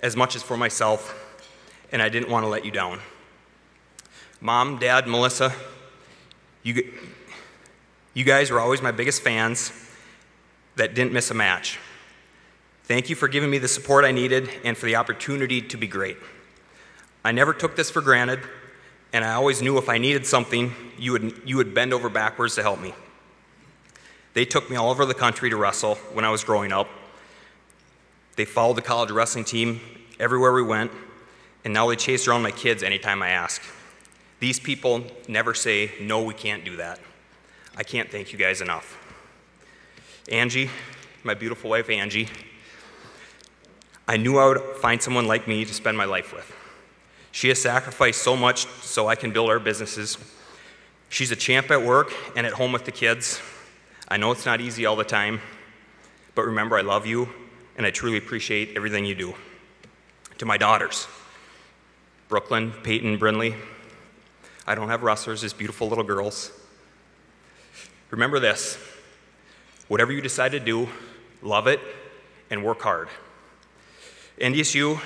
as much as for myself, and I didn't want to let you down. Mom, Dad, Melissa, you guys were always my biggest fans that didn't miss a match. Thank you for giving me the support I needed and for the opportunity to be great. I never took this for granted, and I always knew if I needed something, you would bend over backwards to help me. They took me all over the country to wrestle when I was growing up. They followed the college wrestling team everywhere we went, and now they chase around my kids anytime I ask. These people never say, no, we can't do that. I can't thank you guys enough. Angie, my beautiful wife Angie, I knew I would find someone like me to spend my life with. She has sacrificed so much so I can build our businesses. She's a champ at work and at home with the kids. I know it's not easy all the time, but remember I love you and I truly appreciate everything you do. To my daughters, Brooklyn, Peyton, Brinley, I don't have wrestlers, just beautiful little girls. Remember this, whatever you decide to do, love it and work hard. NDSU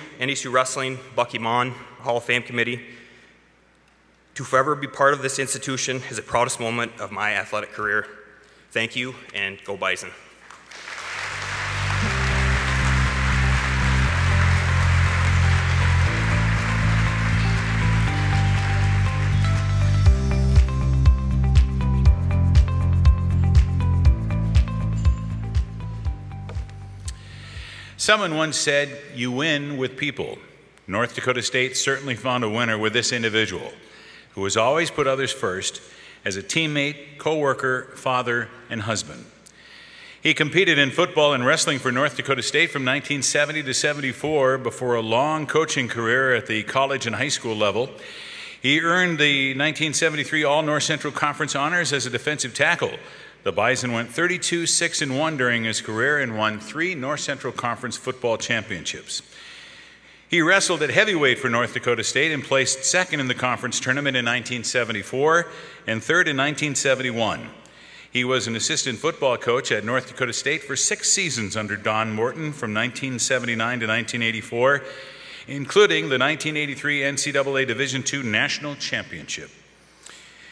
Wrestling, Bucky Mon, Hall of Fame Committee, to forever be part of this institution is the proudest moment of my athletic career. Thank you, and go Bison. Someone once said, you win with people. North Dakota State certainly found a winner with this individual, who has always put others first as a teammate, co-worker, father, and husband. He competed in football and wrestling for North Dakota State from 1970 to 74 before a long coaching career at the college and high school level. He earned the 1973 All-North Central Conference honors as a defensive tackle. The Bison went 32-6-1 during his career and won 3 North Central Conference football championships. He wrestled at heavyweight for North Dakota State and placed second in the conference tournament in 1974 and third in 1971. He was an assistant football coach at North Dakota State for 6 seasons under Don Morton from 1979 to 1984, including the 1983 NCAA Division II National Championship.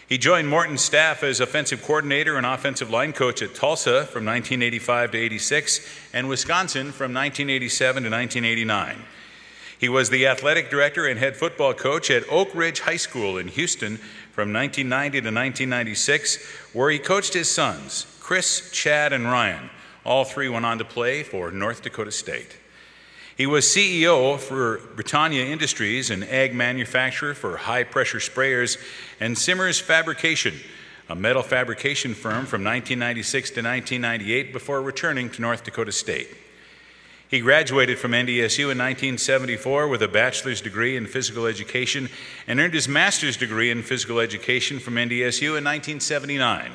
He joined Morton's staff as offensive coordinator and offensive line coach at Tulsa from 1985 to 86 and Wisconsin from 1987 to 1989. He was the athletic director and head football coach at Oak Ridge High School in Houston from 1990 to 1996, where he coached his sons, Chris, Chad, and Ryan. All 3 went on to play for North Dakota State. He was CEO for Britannia Industries, an egg manufacturer for high-pressure sprayers, and Simmers Fabrication, a metal fabrication firm from 1996 to 1998 before returning to North Dakota State. He graduated from NDSU in 1974 with a bachelor's degree in physical education and earned his master's degree in physical education from NDSU in 1979.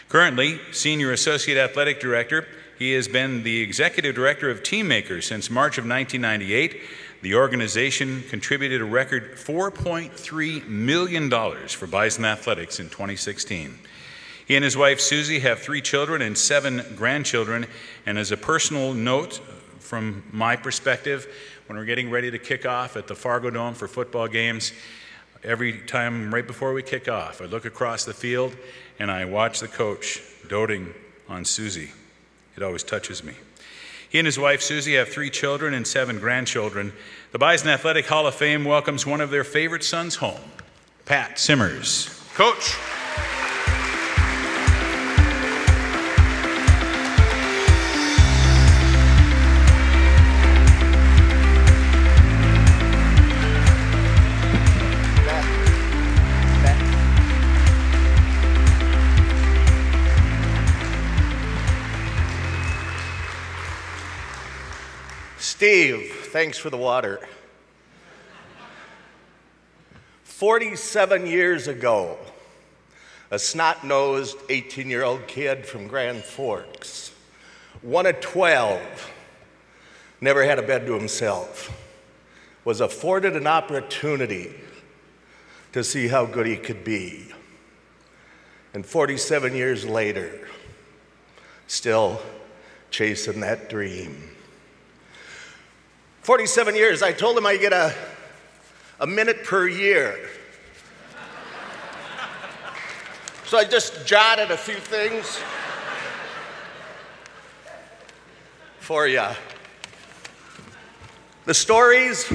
Currently, Senior Associate Athletic Director, he has been the Executive Director of Teammakers since March of 1998. The organization contributed a record $4.3 million for Bison Athletics in 2016. He and his wife Susie have 3 children and 7 grandchildren, and as a personal note from my perspective, when we're getting ready to kick off at the Fargo Dome for football games, every time right before we kick off, I look across the field and I watch the coach doting on Susie. It always touches me. He and his wife Susie have 3 children and 7 grandchildren. The Bison Athletic Hall of Fame welcomes one of their favorite sons home, Pat Simmers. Coach. Steve, thanks for the water. 47 years ago, a snot-nosed 18-year-old kid from Grand Forks, one of 12, never had a bed to himself, was afforded an opportunity to see how good he could be. And 47 years later, still chasing that dream. 47 years, I told him I get a minute per year. So I just jotted a few things for you. The stories,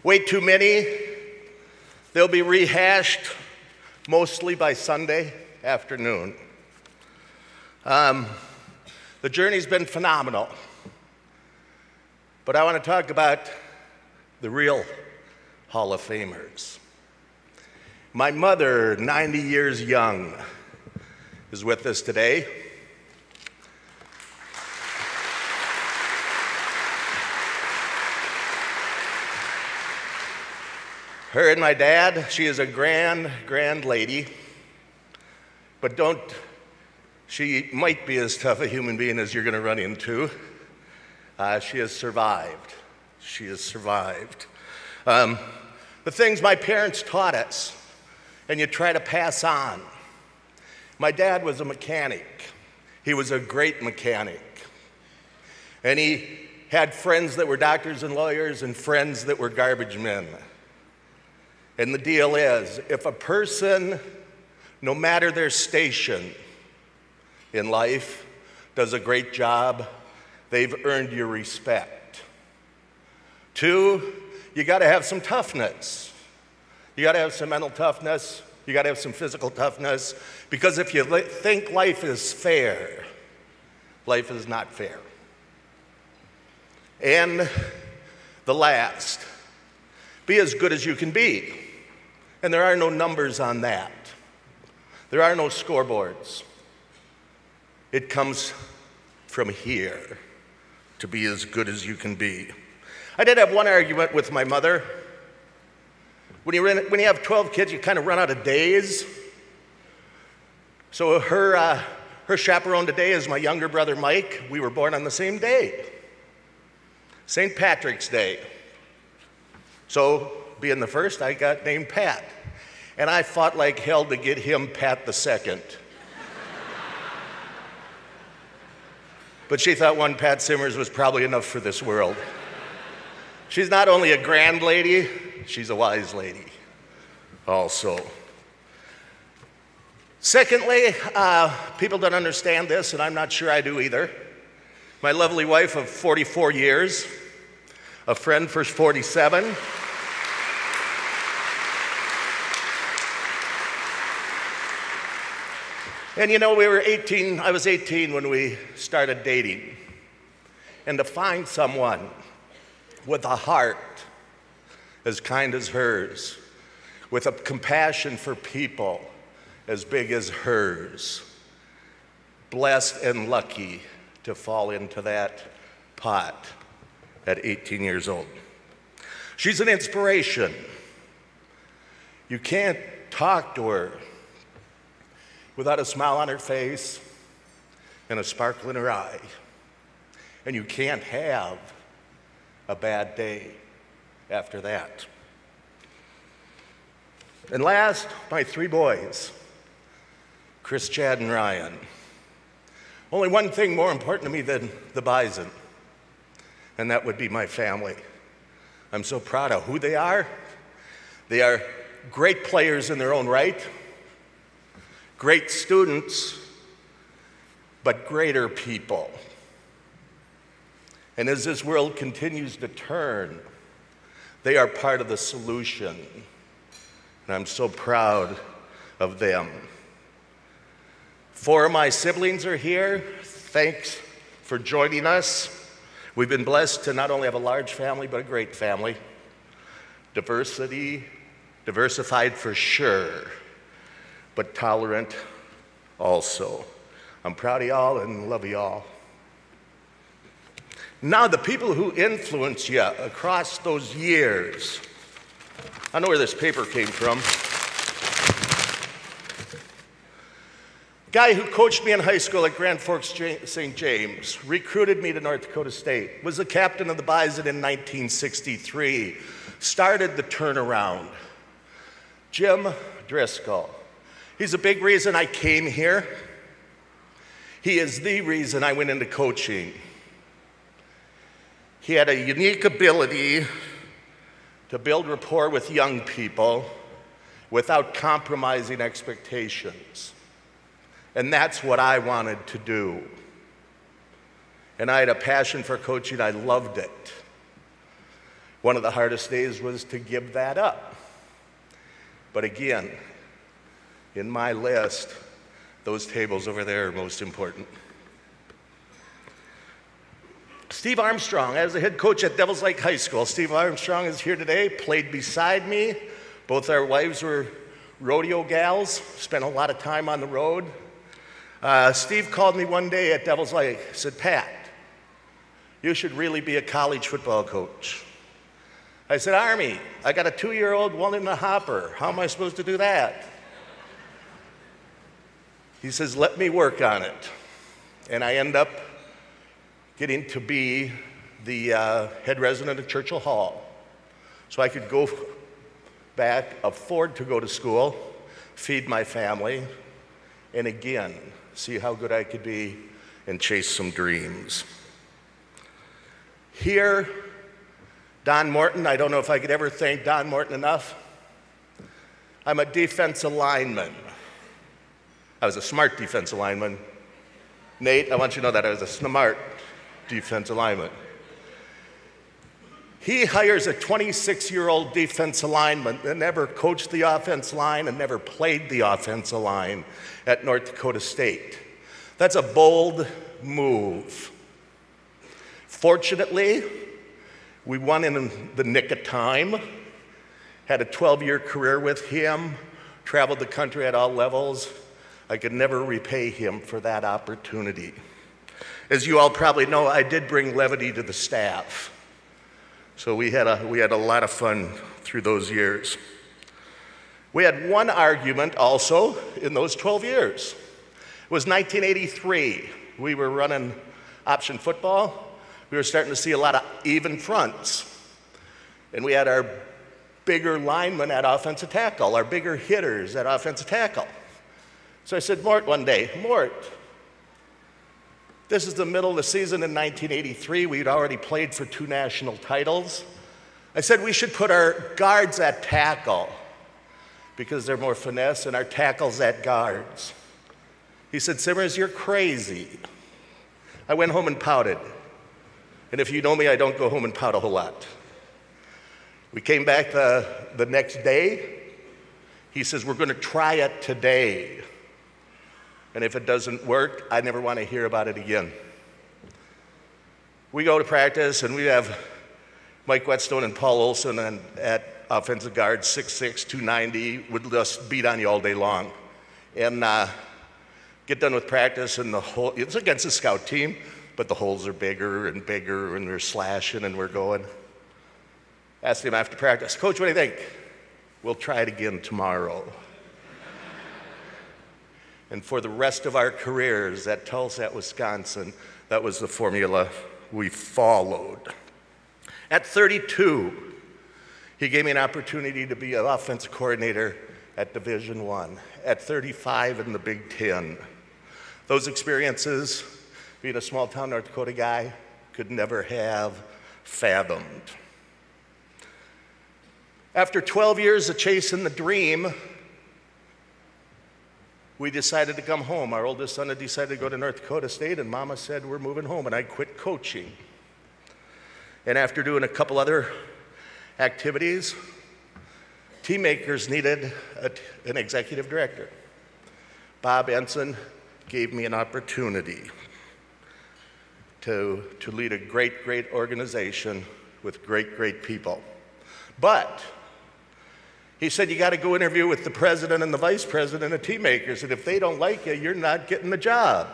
way too many. They'll be rehashed mostly by Sunday afternoon. The journey's been phenomenal. But I want to talk about the real Hall of Famers. My mother, 90 years young, is with us today. Her and my dad, she is a grand lady, but she might be as tough a human being as you're going to run into. She has survived. She has survived. The things my parents taught us, and you try to pass on. My dad was a mechanic. He was a great mechanic. And he had friends that were doctors and lawyers and friends that were garbage men. And the deal is, if a person, no matter their station in life, does a great job, they've earned your respect. 2, you got to have some toughness. You got to have some mental toughness. You got to have some physical toughness. Because if you think life is fair, life is not fair. And the last, be as good as you can be. And there are no numbers on that. There are no scoreboards. It comes from here, to be as good as you can be. I did have one argument with my mother. When you have 12 kids, you kind of run out of days. So her chaperone today is my younger brother, Mike. We were born on the same day, St. Patrick's Day. So being the first, I got named Pat. And I fought like hell to get him Pat the second. But she thought one Pat Simmers was probably enough for this world. She's not only a grand lady, she's a wise lady also. Secondly, people don't understand this, and I'm not sure I do either. My lovely wife of 44 years, a friend for 47. And you know, I was 18 when we started dating. And to find someone with a heart as kind as hers, with a compassion for people as big as hers, blessed and lucky to fall into that pot at 18 years old. She's an inspiration. You can't talk to her without a smile on her face and a sparkle in her eye. And you can't have a bad day after that. And last, my 3 boys, Chris, Chad, and Ryan. Only one thing more important to me than the Bison, and that would be my family. I'm so proud of who they are. They are great players in their own right, great students, but greater people. And as this world continues to turn, they are part of the solution. And I'm so proud of them. 4 of my siblings are here. Thanks for joining us. We've been blessed to not only have a large family, but a great family. Diversified for sure, but tolerant also. I'm proud of y'all and love y'all. Now, the people who influence you across those years, I know where this paper came from. Guy who coached me in high school at Grand Forks St. James, recruited me to North Dakota State, was the captain of the Bison in 1963, started the turnaround. Jim Driscoll. He's a big reason I came here. He is the reason I went into coaching. He had a unique ability to build rapport with young people without compromising expectations. And that's what I wanted to do. And I had a passion for coaching. I loved it. One of the hardest days was to give that up. But again, in my list, those tables over there are most important. Steve Armstrong, as the head coach at Devils Lake High School. Steve Armstrong is here today, played beside me. Both our wives were rodeo gals, spent a lot of time on the road. Steve called me one day at Devils Lake, said, Pat, you should really be a college football coach. I said, Army, I got a 2-year-old, one in the hopper. How am I supposed to do that? He says, let me work on it. And I end up getting to be the head resident of Churchill Hall. So I could go back, afford to go to school, feed my family, and again, see how good I could be and chase some dreams. Here, Don Morton, I don't know if I could ever thank Don Morton enough. I'm a defensive lineman. I was a smart defensive lineman. Nate, I want you to know that I was a smart defensive lineman. He hires a 26-year-old defensive lineman that never coached the offensive line and never played the offensive line at North Dakota State. That's a bold move. Fortunately, we won in the nick of time, had a 12-year career with him, traveled the country at all levels. I could never repay him for that opportunity. As you all probably know, I did bring levity to the staff. So we had a lot of fun through those years. We had one argument also in those 12 years. It was 1983. We were running option football. We were starting to see a lot of even fronts. And we had our bigger linemen at offensive tackle, our bigger hitters at offensive tackle. So I said, Mort, one day, Mort, this is the middle of the season in 1983. We'd already played for 2 national titles. I said we should put our guards at tackle because they're more finesse and our tackles at guards. He said, Simmers, you're crazy. I went home and pouted. And if you know me, I don't go home and pout a whole lot. We came back the next day. He says, we're going to try it today. And if it doesn't work, I never want to hear about it again. We go to practice, and we have Mike Whetstone and Paul Olsen at offensive guard, 6'6", 290, would just beat on you all day long. And get done with practice, and it's against a scout team, but the holes are bigger and bigger, and we're slashing, and we're going. Asked him after practice, Coach, what do you think? We'll try it again tomorrow. And for the rest of our careers at Tulsa, at Wisconsin, that was the formula we followed. At 32, he gave me an opportunity to be an offensive coordinator at Division I. At 35 in the Big Ten. Those experiences, being a small town North Dakota guy, could never have fathomed. After 12 years of chasing the dream, we decided to come home. Our oldest son had decided to go to North Dakota State, and Mama said, we're moving home, and I quit coaching. And after doing a couple other activities, team makers needed an executive director. Bob Ensign gave me an opportunity to lead a great, great organization with great, great people. But he said, you got to go interview with the president and the vice president of team makers, and if they don't like you, you're not getting the job.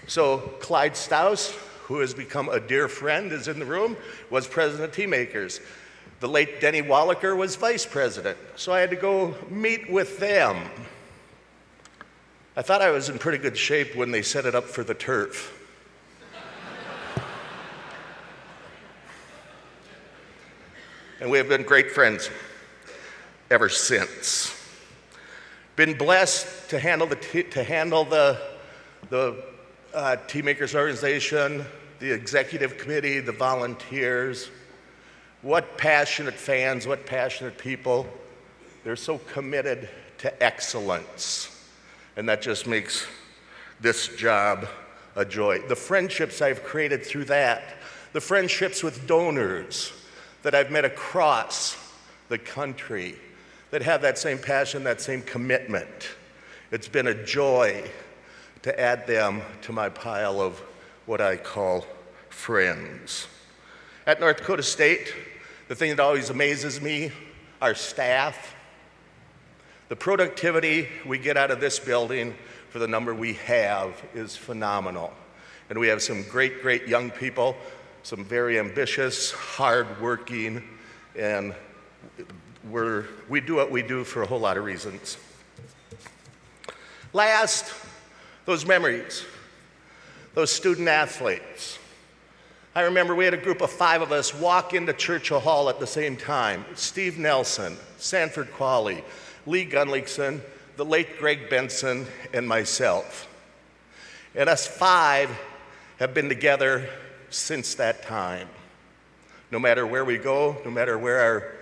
So Clyde Staus, who has become a dear friend, is in the room, was president of Tea Makers. The late Denny Wallaker was vice president, so I had to go meet with them. I thought I was in pretty good shape when they set it up for the turf. And we have been great friends ever since. Been blessed to handle the Tea Makers organization, the executive committee, the volunteers. What passionate fans, what passionate people. They're so committed to excellence. And that just makes this job a joy. The friendships I've created through that, the friendships with donors that I've met across the country that have that same passion, that same commitment. It's been a joy to add them to my pile of what I call friends. At North Dakota State, the thing that always amazes me, our staff. The productivity we get out of this building for the number we have is phenomenal. And we have some great, great young people, some very ambitious, hardworking, and we do what we do for a whole lot of reasons. Last, those memories, those student athletes. I remember we had a group of 5 of us walk into Churchill Hall at the same time. Steve Nelson, Sanford Qualley, Lee Gunlickson, the late Greg Benson, and myself. And us 5 have been together since that time. No matter where we go, no matter where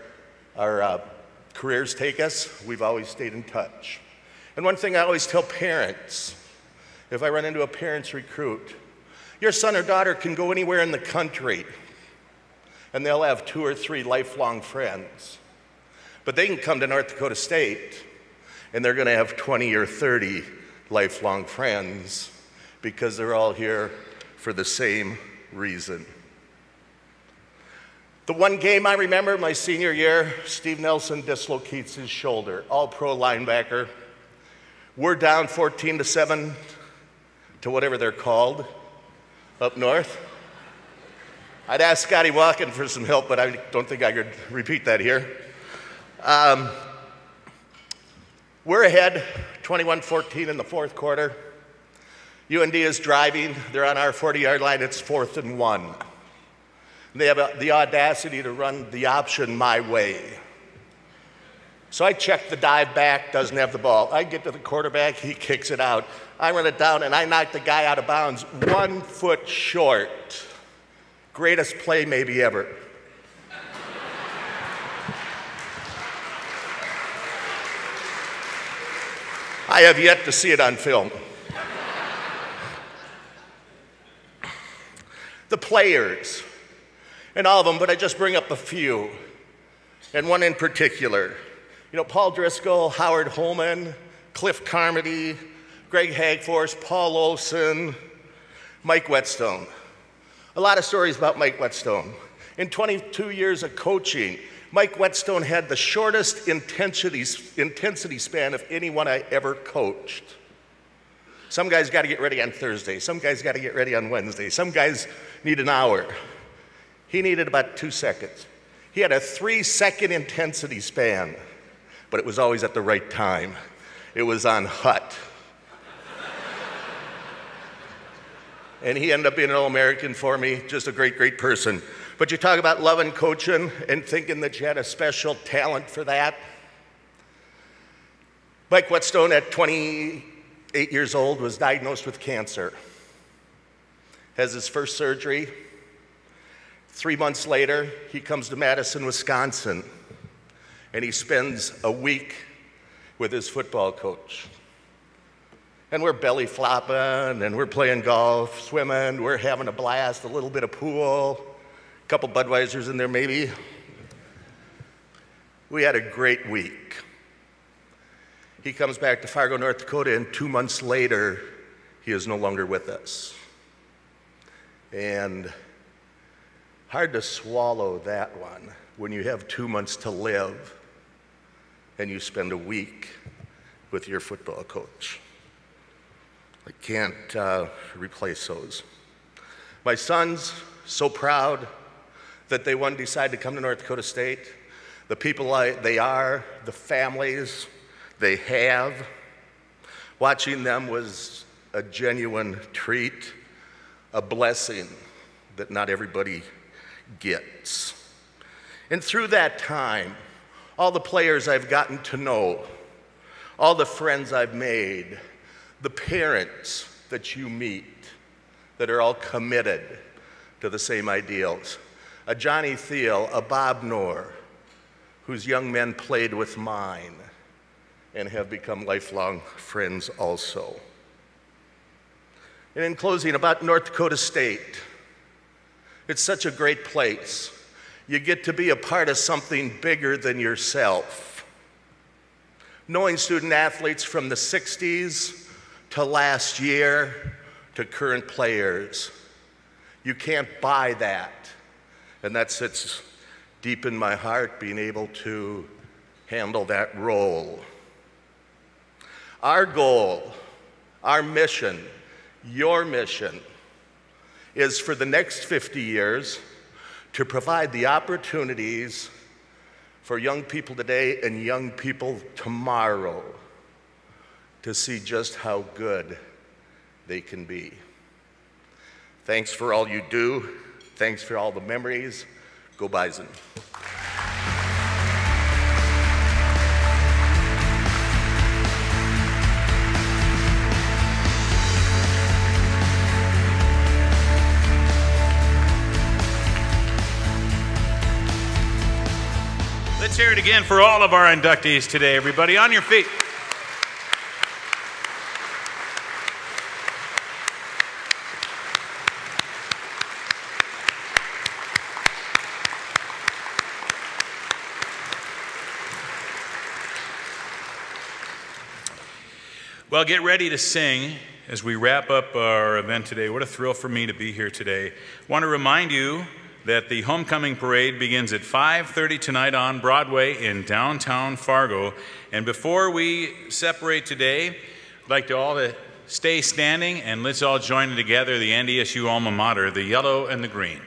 our careers take us, we've always stayed in touch. And one thing I always tell parents, if I run into a parents recruit, your son or daughter can go anywhere in the country and they'll have 2 or 3 lifelong friends. But they can come to North Dakota State and they're going to have 20 or 30 lifelong friends because they're all here for the same reason. The one game I remember my senior year, Steve Nelson dislocates his shoulder, all-pro linebacker. We're down 14-7 to whatever they're called up north. I'd ask Scotty Walken for some help, but I don't think I could repeat that here. We're ahead 21-14 in the 4th quarter. UND is driving. They're on our 40-yard line. It's 4th and 1. And they have the audacity to run the option my way. So I check the dive back, doesn't have the ball. I get to the quarterback, he kicks it out. I run it down, and I knock the guy out of bounds 1 foot short. Greatest play maybe ever. I have yet to see it on film. The players, and all of them, but I just bring up a few, and one in particular. You know, Paul Driscoll, Howard Holman, Cliff Carmody, Greg Hagforce, Paul Olsen, Mike Whetstone. A lot of stories about Mike Whetstone. In 22 years of coaching, Mike Whetstone had the shortest intensity span of anyone I ever coached. Some guys got to get ready on Thursday. Some guys got to get ready on Wednesday. Some guys need an hour. He needed about 2 seconds. He had a 3-second intensity span, but it was always at the right time. It was on hut. And he ended up being an All-American for me, just a great, great person. But you talk about loving coaching and thinking that you had a special talent for that. Mike Whetstone, at 28 years old, was diagnosed with cancer. Has his first surgery. 3 months later, he comes to Madison, Wisconsin, and he spends a week with his football coach. And we're belly flopping, and we're playing golf, swimming, we're having a blast, a little bit of pool, a couple Budweisers in there maybe. We had a great week. He comes back to Fargo, North Dakota, and 2 months later, he is no longer with us. And hard to swallow that one when you have 2 months to live and you spend a week with your football coach. I can't replace those. My sons, so proud that they one decide to come to North Dakota State. The people they are, the families they have. Watching them was a genuine treat, a blessing that not everybody gets. And through that time, all the players I've gotten to know, all the friends I've made, the parents that you meet that are all committed to the same ideals. A Johnny Thiel, a Bob Knorr, whose young men played with mine and have become lifelong friends also. And in closing, about North Dakota State, it's such a great place. You get to be a part of something bigger than yourself. Knowing student athletes from the 60s to last year to current players, you can't buy that. And that sits deep in my heart, being able to handle that role. Our goal, our mission, your mission, is for the next 50 years to provide the opportunities for young people today and young people tomorrow to see just how good they can be. Thanks for all you do. Thanks for all the memories. Go Bison. Let's hear it again for all of our inductees today. Everybody on your feet. Well, get ready to sing as we wrap up our event today. What a thrill for me to be here today. I want to remind you that the homecoming parade begins at 5:30 tonight on Broadway in downtown Fargo. And before we separate today, I'd like to all to stay standing and let's all join together the NDSU alma mater, the yellow and the green.